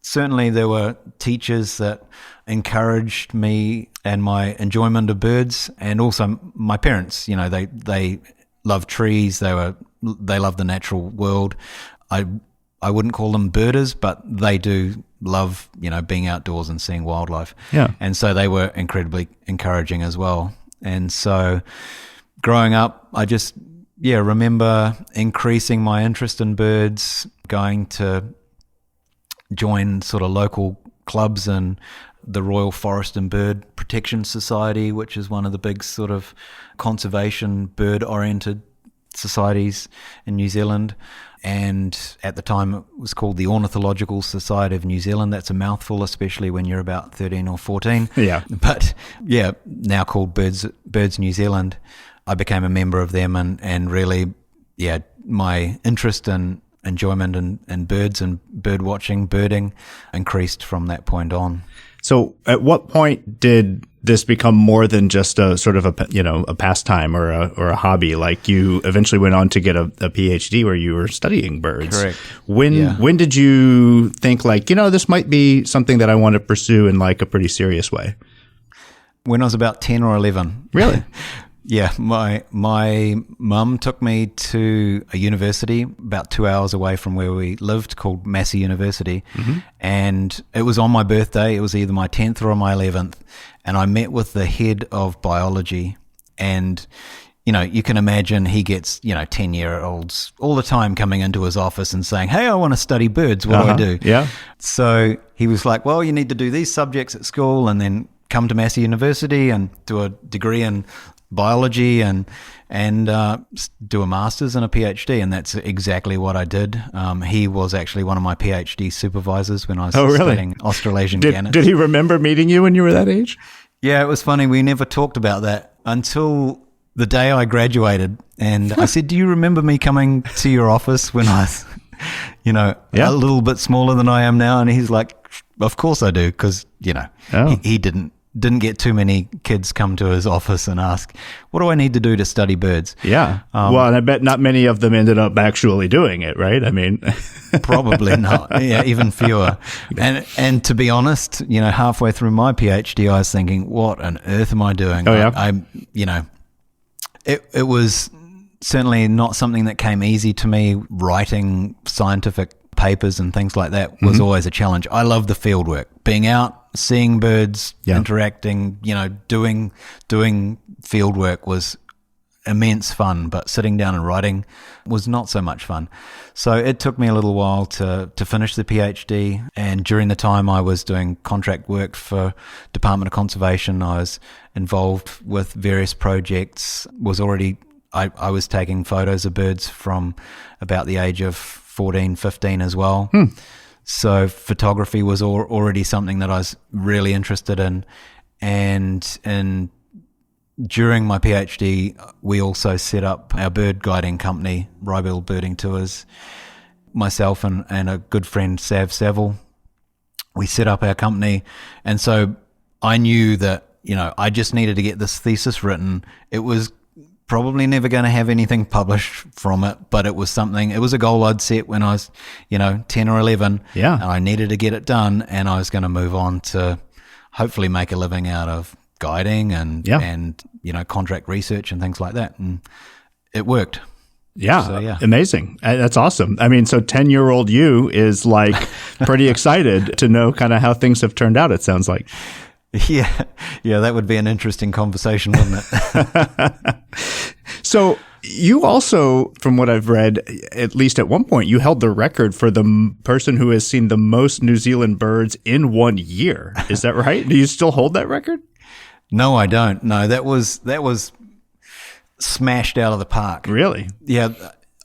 Speaker 2: certainly there were teachers that encouraged me and my enjoyment of birds, and also my parents. They love trees. They love the natural world. I wouldn't call them birders, but they do love being outdoors and seeing wildlife.
Speaker 1: Yeah.
Speaker 2: And so they were incredibly encouraging as well. And so growing up, I just remember increasing my interest in birds, going to join sort of local clubs and the Royal Forest and Bird Protection Society, which is one of the big sort of conservation bird-oriented societies in New Zealand. And at the time it was called the Ornithological Society of New Zealand. That's a mouthful, especially when you're about 13 or 14.
Speaker 1: Yeah.
Speaker 2: But now called Birds New Zealand. I became a member of them, and really, my interest and enjoyment in birds and bird watching, birding increased from that point on.
Speaker 1: So at what point did this become more than just a sort of a pastime or a hobby? Like you eventually went on to get a PhD where you were studying birds.
Speaker 2: Correct.
Speaker 1: When did you think like, this might be something that I want to pursue in like a pretty serious way?
Speaker 2: When I was about 10 or 11.
Speaker 1: Really?
Speaker 2: Yeah, my mum took me to a university about 2 hours away from where we lived called Massey University. Mm-hmm. And it was on my birthday. It was either my 10th or my 11th. And I met with the head of biology. And, you can imagine he gets, 10-year-olds all the time coming into his office and saying, hey, I want to study birds. What do I do?
Speaker 1: Yeah.
Speaker 2: So he was like, well, you need to do these subjects at school and then come to Massey University and do a degree in biology and do a master's and a PhD, and that's exactly what I did. He was actually one of my PhD supervisors when I was studying Australasian gannets.
Speaker 1: Did he remember meeting you when you were that age?
Speaker 2: Yeah, it was funny. We never talked about that until the day I graduated, and I said, do you remember me coming to your office when I was, a little bit smaller than I am now? And he's like, of course I do, because, he didn't get too many kids come to his office and ask, what do I need to do to study birds?
Speaker 1: Yeah. Well, and I bet not many of them ended up actually doing it, right? I mean,
Speaker 2: probably not. Yeah, even fewer. And to be honest, halfway through my PhD, I was thinking, what on earth am I doing?
Speaker 1: Oh, yeah.
Speaker 2: It was certainly not something that came easy to me. Writing scientific papers and things like that was always a challenge. I love the field work, being out, seeing birds, interacting, doing field work was immense fun, but sitting down and writing was not so much fun. So it took me a little while to finish the PhD, and during the time I was doing contract work for Department of Conservation, I was involved with various projects, I was taking photos of birds from about the age of 14, 15 as well. So photography was already something that I was really interested in. And during my PhD, we also set up our bird guiding company, Rybill Birding Tours. Myself and a good friend, Sav Saville, we set up our company. And so I knew that, I just needed to get this thesis written. It was probably never going to have anything published from it, but it was a goal I'd set when I was, 10 or 11.
Speaker 1: Yeah.
Speaker 2: And I needed to get it done, and I was going to move on to hopefully make a living out of guiding and contract research and things like that. And it worked.
Speaker 1: Yeah.
Speaker 2: So, yeah.
Speaker 1: Amazing. That's awesome. I mean, so 10-year-old you is like pretty excited to know kind of how things have turned out, it sounds like.
Speaker 2: Yeah, that would be an interesting conversation, wouldn't it?
Speaker 1: So you also, from what I've read, at least at one point, you held the record for the person who has seen the most New Zealand birds in 1 year. Is that right? Do you still hold that record?
Speaker 2: No, I don't. No, that was smashed out of the park.
Speaker 1: Really?
Speaker 2: Yeah.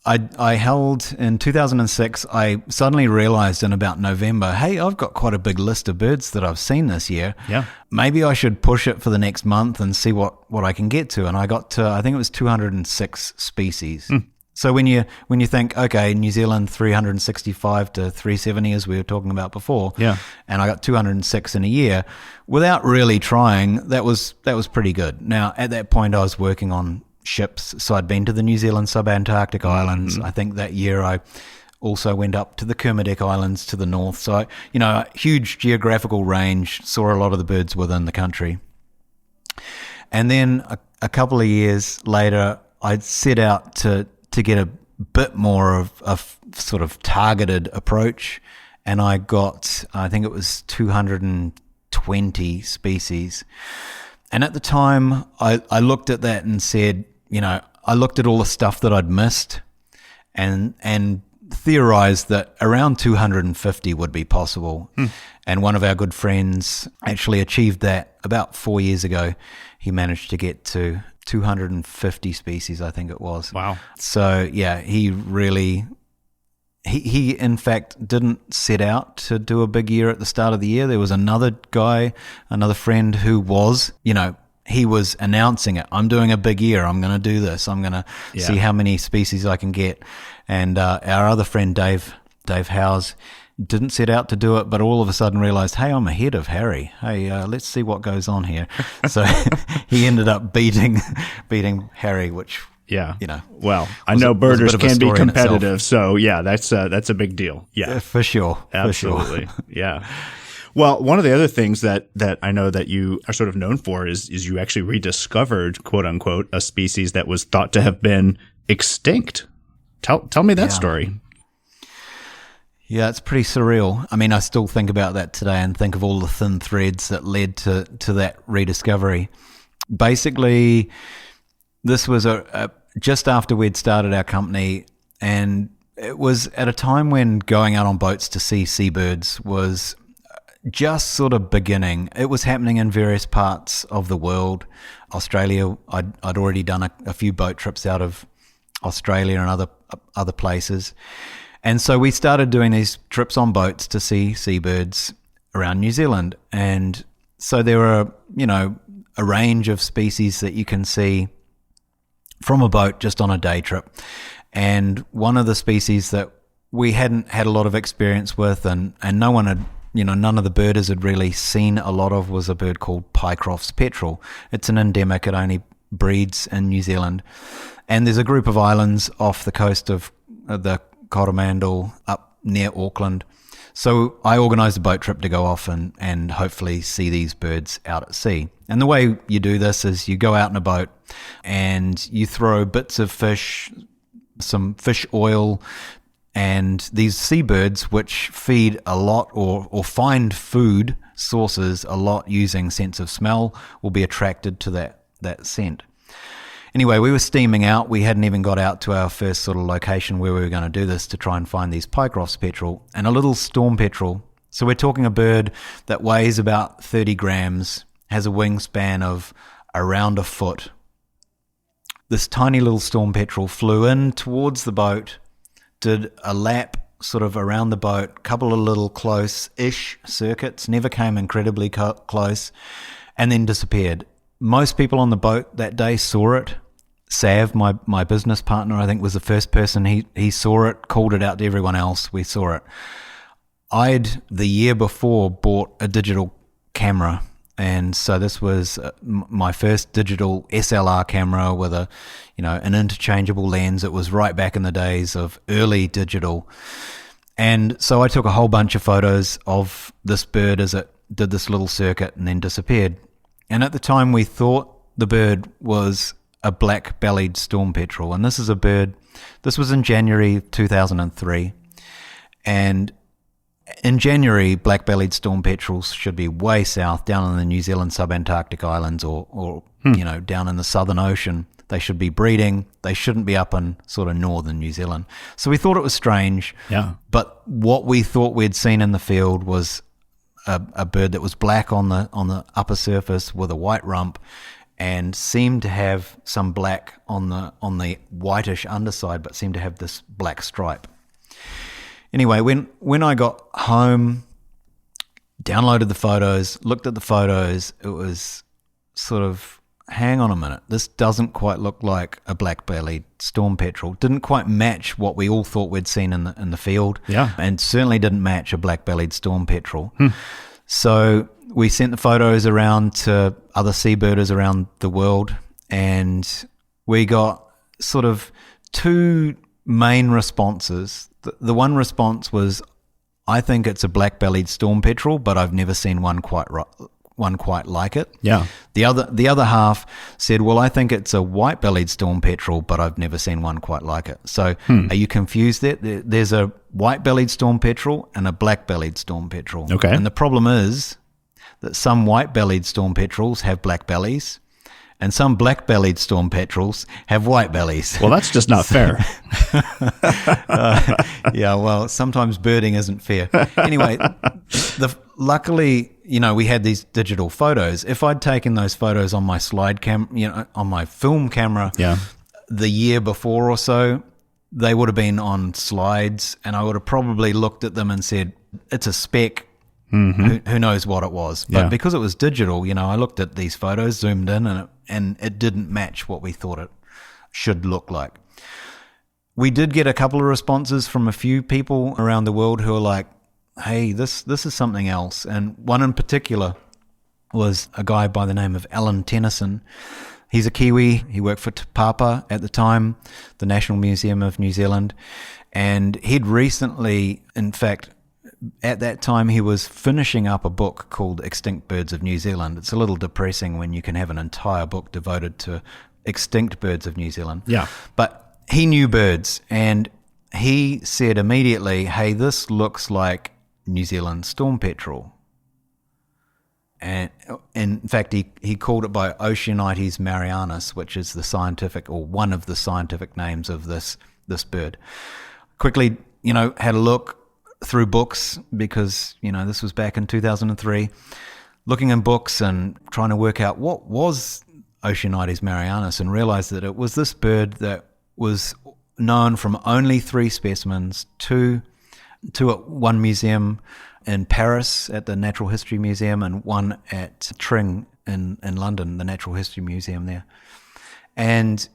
Speaker 2: I held in 2006, I suddenly realized in about November, hey, I've got quite a big list of birds that I've seen this year.
Speaker 1: Yeah.
Speaker 2: Maybe I should push it for the next month and see what I can get to. And I got to, I think it was 206 species. So when you think, okay, New Zealand 365 to 370 as we were talking about before, and I got 206 in a year, without really trying, that was pretty good. Now, at that point, I was working on ships, so I'd been to the New Zealand subantarctic islands. I think that year I also went up to the Kermadec Islands to the north. So, a huge geographical range, saw a lot of the birds within the country. And then a couple of years later, I'd set out to get a bit more of a sort of targeted approach, and I got, I think it was 220 species. And at the time, I looked at that and said, I looked at all the stuff that I'd missed and theorized that around 250 would be possible. And one of our good friends actually achieved that about 4 years ago. He managed to get to 250 species, I think it was.
Speaker 1: Wow.
Speaker 2: So, yeah, he really... He in fact didn't set out to do a big year at the start of the year. There was another friend who was, he was announcing it. I'm doing a big year. I'm going to do this. I'm going to see how many species I can get. And our other friend, Dave Howes, didn't set out to do it, but all of a sudden realized, hey, I'm ahead of Harry. Hey, let's see what goes on here. So he ended up beating Harry, which,
Speaker 1: Yeah.
Speaker 2: you know.
Speaker 1: Well, I know birders can be
Speaker 2: story in itself.
Speaker 1: competitive, so yeah, that's a big deal. Yeah.
Speaker 2: For sure.
Speaker 1: Absolutely. Yeah. Well, one of the other things that I know that you are sort of known for is you actually rediscovered, quote unquote, a species that was thought to have been extinct. Tell me that story.
Speaker 2: Yeah, it's pretty surreal. I mean, I still think about that today and think of all the thin threads that led to that rediscovery. Basically, this was just after we'd started our company, and it was at a time when going out on boats to see seabirds was just sort of beginning. It was happening in various parts of the world. Australia, I'd already done a few boat trips out of Australia and other places. And so we started doing these trips on boats to see seabirds around New Zealand. And so there are, a range of species that you can see from a boat just on a day trip. And one of the species that we hadn't had a lot of experience with and no one had, none of the birders had really seen a lot of was a bird called Pycroft's petrel. It's an endemic. It only breeds in New Zealand. And there's a group of islands off the coast of the Coromandel up near Auckland. So I organised a boat trip to go off and hopefully see these birds out at sea. And the way you do this is you go out in a boat and you throw bits of fish, some fish oil, and these seabirds, which feed a lot or find food sources a lot using sense of smell, will be attracted to that scent. Anyway, we were steaming out. We hadn't even got out to our first sort of location where we were going to do this to try and find these Pycroft's petrel and a little storm petrel. So we're talking a bird that weighs about 30 grams, has a wingspan of around a foot. This tiny little storm petrel flew in towards the boat, did a lap sort of around the boat, couple of little close-ish circuits, never came incredibly close, and then disappeared. Most people on the boat that day saw it. Sav, my business partner, I think was the first person. He saw it, called it out to everyone else. We saw it. I'd, the year before, bought a digital camera. And so this was my first digital SLR camera with an interchangeable lens. It was right back in the days of early digital. And so I took a whole bunch of photos of this bird as it did this little circuit and then disappeared. And at the time we thought the bird was a black-bellied storm petrel. And this is a bird, this was in January 2003. And in January, black-bellied storm petrels should be way south, down in the New Zealand subantarctic islands or down in the Southern Ocean. They should be breeding. They shouldn't be up in sort of northern New Zealand. So we thought it was strange.
Speaker 1: Yeah.
Speaker 2: But what we thought we'd seen in the field was a bird that was black on the upper surface with a white rump and seemed to have some black on the whitish underside, but seemed to have this black stripe. Anyway, when I got home, downloaded the photos, looked at the photos, it was sort of, hang on a minute, this doesn't quite look like a black-bellied storm petrel. Didn't quite match what we all thought we'd seen in the field.
Speaker 1: Yeah.
Speaker 2: And certainly didn't match a black-bellied storm petrel. So we sent the photos around to other seabirders around the world, and we got sort of two main responses. The one response was, I think it's a black-bellied storm petrel, but I've never seen one quite like it.
Speaker 1: Yeah.
Speaker 2: The other half said, well, I think it's a white-bellied storm petrel, but I've never seen one quite like it. So are you confused there? There's a white-bellied storm petrel and a black-bellied storm petrel.
Speaker 1: Okay.
Speaker 2: And the problem is that some white-bellied storm petrels have black bellies, and some black-bellied storm petrels have white bellies.
Speaker 1: Well, that's just not fair.
Speaker 2: Yeah, well, sometimes birding isn't fair. Anyway, luckily, we had these digital photos. If I'd taken those photos on my on my film camera, the year before or so, they would have been on slides, and I would have probably looked at them and said, it's a speck. Who knows what it was? But because it was digital, I looked at these photos, zoomed in, and it didn't match what we thought it should look like. We did get a couple of responses from a few people around the world who are like, hey, this is something else. And one in particular was a guy by the name of Alan Tennyson. He's a Kiwi. He worked for Te Papa at the time, the National Museum of New Zealand. And he'd recently, in fact, at that time, he was finishing up a book called Extinct Birds of New Zealand. It's a little depressing when you can have an entire book devoted to extinct birds of New Zealand.
Speaker 1: Yeah.
Speaker 2: But he knew birds, and he said immediately, hey, this looks like New Zealand storm petrel. And in fact, he called it by Oceanites marianus, which is the scientific, or one of the scientific names of this bird. Quickly, had a look through books, because this was back in 2003, looking in books and trying to work out what was Oceanites marianus, and realized that it was this bird that was known from only 3 specimens, two at one museum in Paris at the Natural History Museum, and one at Tring in London, the Natural History Museum there. And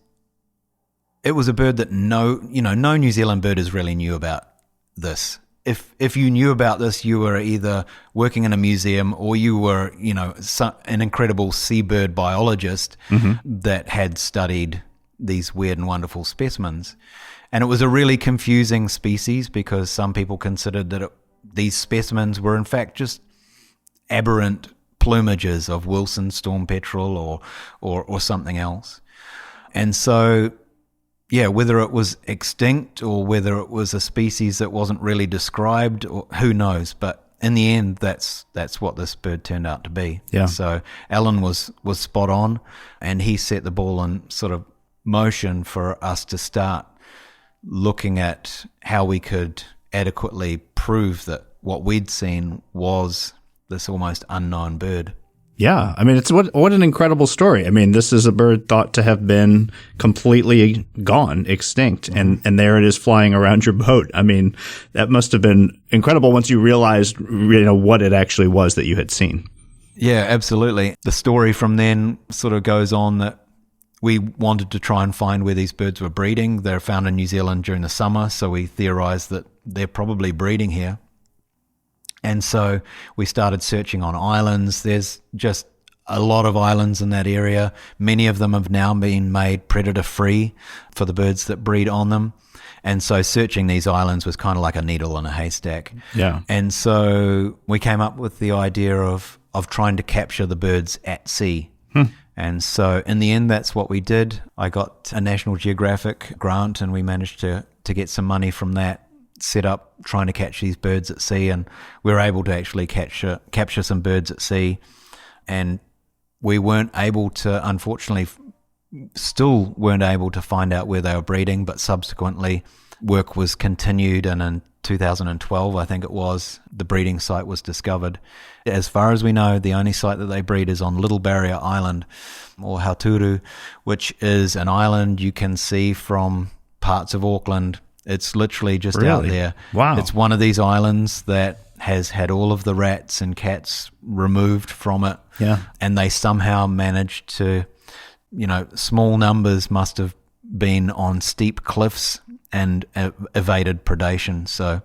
Speaker 2: it was a bird that no New Zealand birders really knew about this. If you knew about this, you were either working in a museum or you were, an incredible seabird biologist that had studied these weird and wonderful specimens. And it was a really confusing species, because some people considered that these specimens were in fact just aberrant plumages of Wilson storm petrel or something else. And so, yeah, whether it was extinct or whether it was a species that wasn't really described, or who knows, but in the end, that's what this bird turned out to be.
Speaker 1: Yeah.
Speaker 2: So Alan was spot on, and he set the ball in sort of motion for us to start looking at how we could adequately prove that what we'd seen was this almost unknown bird.
Speaker 1: Yeah, I mean, it's what an incredible story. I mean, this is a bird thought to have been completely gone, extinct, and there it is flying around your boat. I mean, that must have been incredible once you realized, what it actually was that you had seen.
Speaker 2: Yeah, absolutely. The story from then sort of goes on that we wanted to try and find where these birds were breeding. They're found in New Zealand during the summer, so we theorized that they're probably breeding here. And so we started searching on islands. There's just a lot of islands in that area. Many of them have now been made predator-free for the birds that breed on them. And so searching these islands was kind of like a needle in a haystack.
Speaker 1: Yeah.
Speaker 2: And so we came up with the idea of trying to capture the birds at sea. And so in the end, that's what we did. I got a National Geographic grant, and we managed to get some money from that, set up trying to catch these birds at sea, and we were able to actually capture some birds at sea. And we weren't able to, unfortunately, still weren't able to find out where they were breeding, but subsequently work was continued, and in 2012, I think it was, the breeding site was discovered. As far as we know, the only site that they breed is on Little Barrier Island, or Hauturu, which is an island you can see from parts of Auckland. It's literally just out there.
Speaker 1: Wow.
Speaker 2: It's one of these islands that has had all of the rats and cats removed from it.
Speaker 1: Yeah.
Speaker 2: And they somehow managed to, small numbers must have been on steep cliffs and evaded predation. So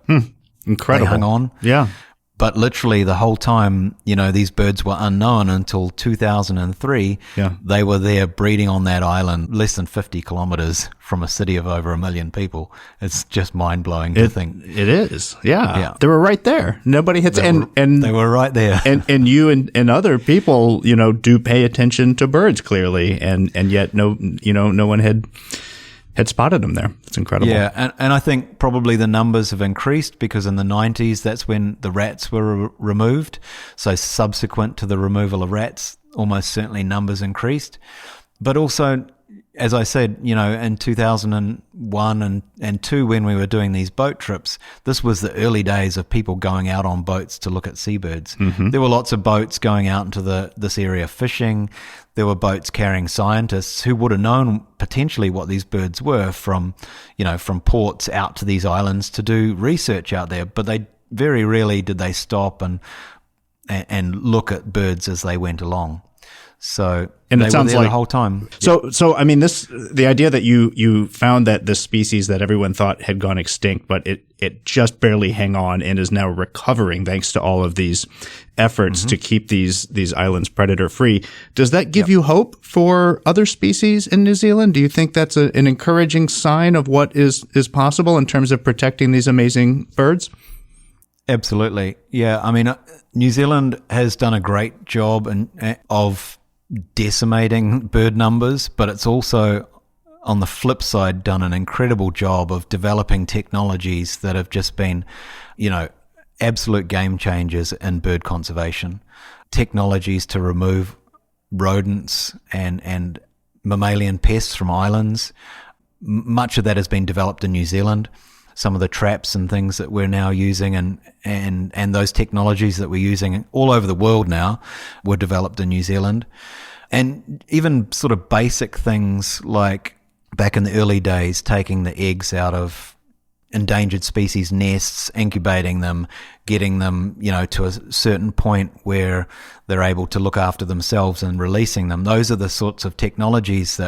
Speaker 1: Incredible.
Speaker 2: they hung on.
Speaker 1: Yeah.
Speaker 2: But literally the whole time, these birds were unknown until 2003.
Speaker 1: Yeah.
Speaker 2: They were there breeding on that island, less than 50 kilometers from a city of over 1 million people. It's just mind-blowing to think.
Speaker 1: It is. Yeah.
Speaker 2: Yeah.
Speaker 1: They were right there. Nobody hits and
Speaker 2: they were right there.
Speaker 1: and you and other people, do pay attention to birds clearly, and yet no one had spotted them there. It's incredible.
Speaker 2: Yeah, and I think probably the numbers have increased, because in the 90s, that's when the rats were removed. So subsequent to the removal of rats, almost certainly numbers increased. But also, as I said, in 2001 and 2, when we were doing these boat trips, this was the early days of people going out on boats to look at seabirds. There were lots of boats going out into this area fishing. There were boats carrying scientists who would have known potentially what these birds were from ports out to these islands to do research out there. But they very rarely did they stop and look at birds as they went along. So
Speaker 1: and
Speaker 2: they
Speaker 1: it sounds
Speaker 2: were there
Speaker 1: like
Speaker 2: the whole time.
Speaker 1: So I mean, the idea that you found that the species that everyone thought had gone extinct, but it just barely hang on and is now recovering thanks to all of these efforts to keep these islands predator free. Does that give you hope for other species in New Zealand? Do you think that's an encouraging sign of what is possible in terms of protecting these amazing birds?
Speaker 2: Absolutely. Yeah. I mean, New Zealand has done a great job of decimating bird numbers, but it's also, on the flip side, done an incredible job of developing technologies that have just been, absolute game changers in bird conservation. Technologies to remove rodents and mammalian pests from islands. Much of that has been developed in New Zealand. Some of the traps and things that we're now using and those technologies that we're using all over the world now were developed in New Zealand. And even sort of basic things like back in the early days, taking the eggs out of endangered species nests, incubating them, getting them, to a certain point where they're able to look after themselves and releasing them. Those are the sorts of technologies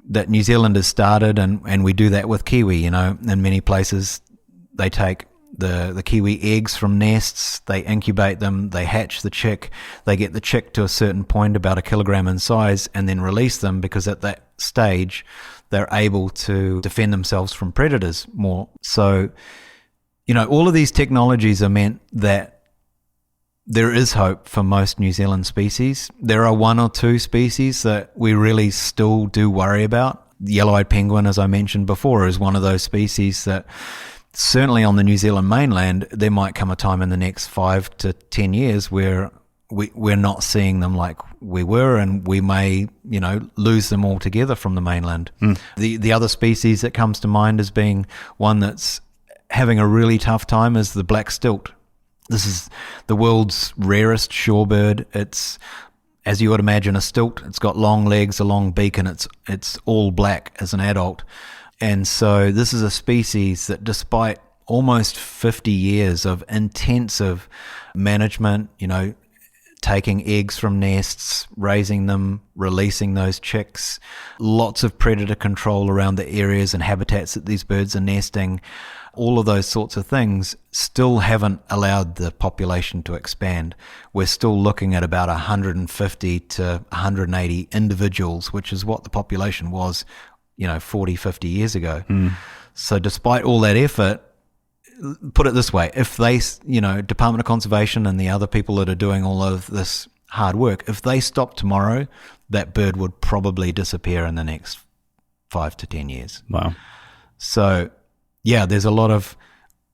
Speaker 2: that New Zealand has started, and we do that with kiwi. In many places they take the kiwi eggs from nests, they incubate them, they hatch the chick, they get the chick to a certain point, about 1 kilogram in size, and then release them, because at that stage they're able to defend themselves from predators more. So, all of these technologies are meant that there is hope for most New Zealand species. There are one or two species that we really still do worry about. The yellow-eyed penguin, as I mentioned before, is one of those species that certainly on the New Zealand mainland, there might come a time in the next 5 to 10 years where we're not seeing them like we were, and we may, lose them altogether from the mainland. The other species that comes to mind as being one that's having a really tough time is the black stilt. This is the world's rarest shorebird. It's, as you would imagine, a stilt. It's got long legs, a long beak, and it's all black as an adult. And so this is a species that, despite almost 50 years of intensive management, taking eggs from nests, raising them, releasing those chicks, lots of predator control around the areas and habitats that these birds are nesting, all of those sorts of things still haven't allowed the population to expand. We're still looking at about 150 to 180 individuals, which is what the population was, 40, 50 years ago. So despite all that effort, put it this way, if they, Department of Conservation and the other people that are doing all of this hard work, if they stop tomorrow, that bird would probably disappear in the next 5 to 10 years.
Speaker 1: Wow.
Speaker 2: So, yeah, there's a lot of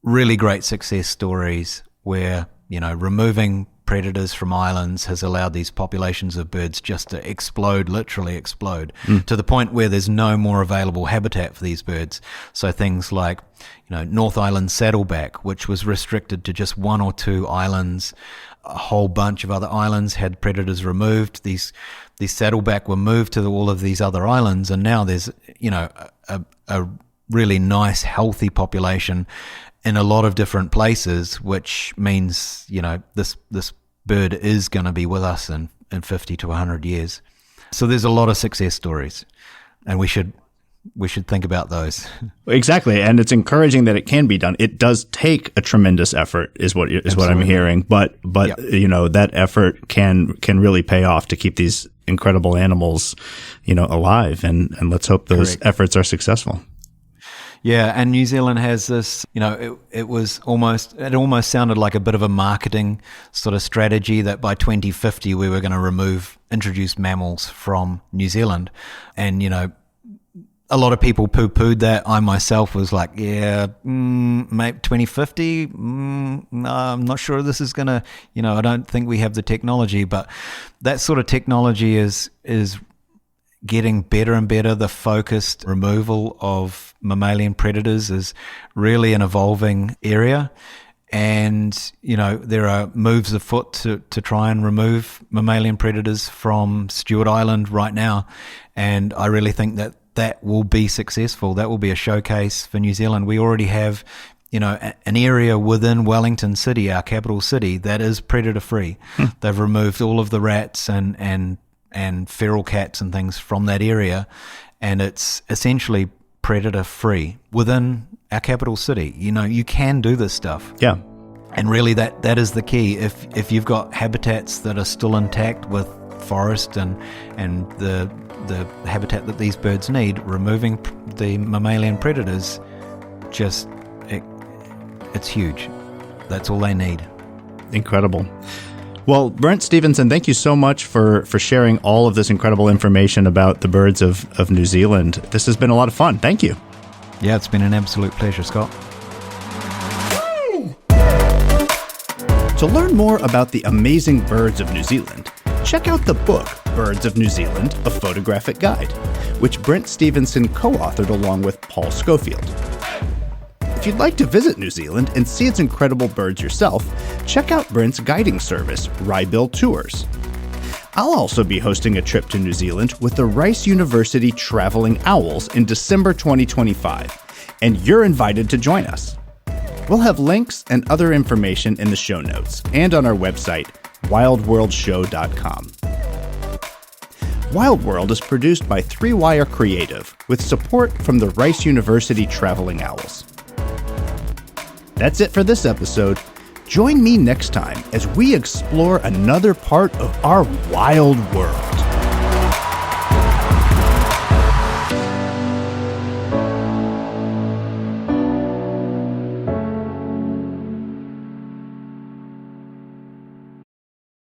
Speaker 2: really great success stories where, removing predators from islands has allowed these populations of birds just to explode, literally explode, to the point where there's no more available habitat for these birds. So things like, North Island saddleback, which was restricted to just 1 or 2 islands, a whole bunch of other islands had predators removed. These saddleback were moved to all of these other islands, and now there's, a really nice, healthy population in a lot of different places, which means, this bird is going to be with us in 50 to 100 years. So there's a lot of success stories, and we should think about those.
Speaker 1: Exactly, and it's encouraging that it can be done. It does take a tremendous effort, is what I'm hearing, but yep. That effort can really pay off to keep these incredible animals, alive, and let's hope those
Speaker 2: Correct.
Speaker 1: efforts are successful.
Speaker 2: Yeah, and New Zealand has this, it almost sounded like a bit of a marketing sort of strategy that by 2050 we were going to introduce mammals from New Zealand. And, a lot of people poo-pooed that. I myself was like, maybe 2050, no, I'm not sure this is going to, I don't think we have the technology. But that sort of technology is getting better and better. The focused removal of mammalian predators is really an evolving area. And, there are moves afoot to try and remove mammalian predators from Stewart Island right now. And I really think that will be successful. That will be a showcase for New Zealand. We already have, an area within Wellington City, our capital city, that is predator free. They've removed all of the rats and and feral cats and things from that area, and it's essentially predator free within our capital city. You can do this stuff.
Speaker 1: Yeah.
Speaker 2: And really that is the key. If you've got habitats that are still intact with forest and the habitat that these birds need, removing the mammalian predators, it's huge. That's all they need.
Speaker 1: Incredible. Well, Brent Stephenson, thank you so much for sharing all of this incredible information about the birds of New Zealand. This has been a lot of fun. Thank you.
Speaker 2: Yeah, it's been an absolute pleasure, Scott.
Speaker 1: To learn more about the amazing birds of New Zealand, check out the book, Birds of New Zealand, A Photographic Guide, which Brent Stephenson co-authored along with Paul Schofield. If you'd like to visit New Zealand and see its incredible birds yourself, check out Brent's guiding service, Rybill Tours. I'll also be hosting a trip to New Zealand with the Rice University Traveling Owls in December 2025, and you're invited to join us. We'll have links and other information in the show notes and on our website, wildworldshow.com. Wild World is produced by 3Wire Creative with support from the Rice University Traveling Owls. That's it for this episode. Join me next time as we explore another part of our wild world.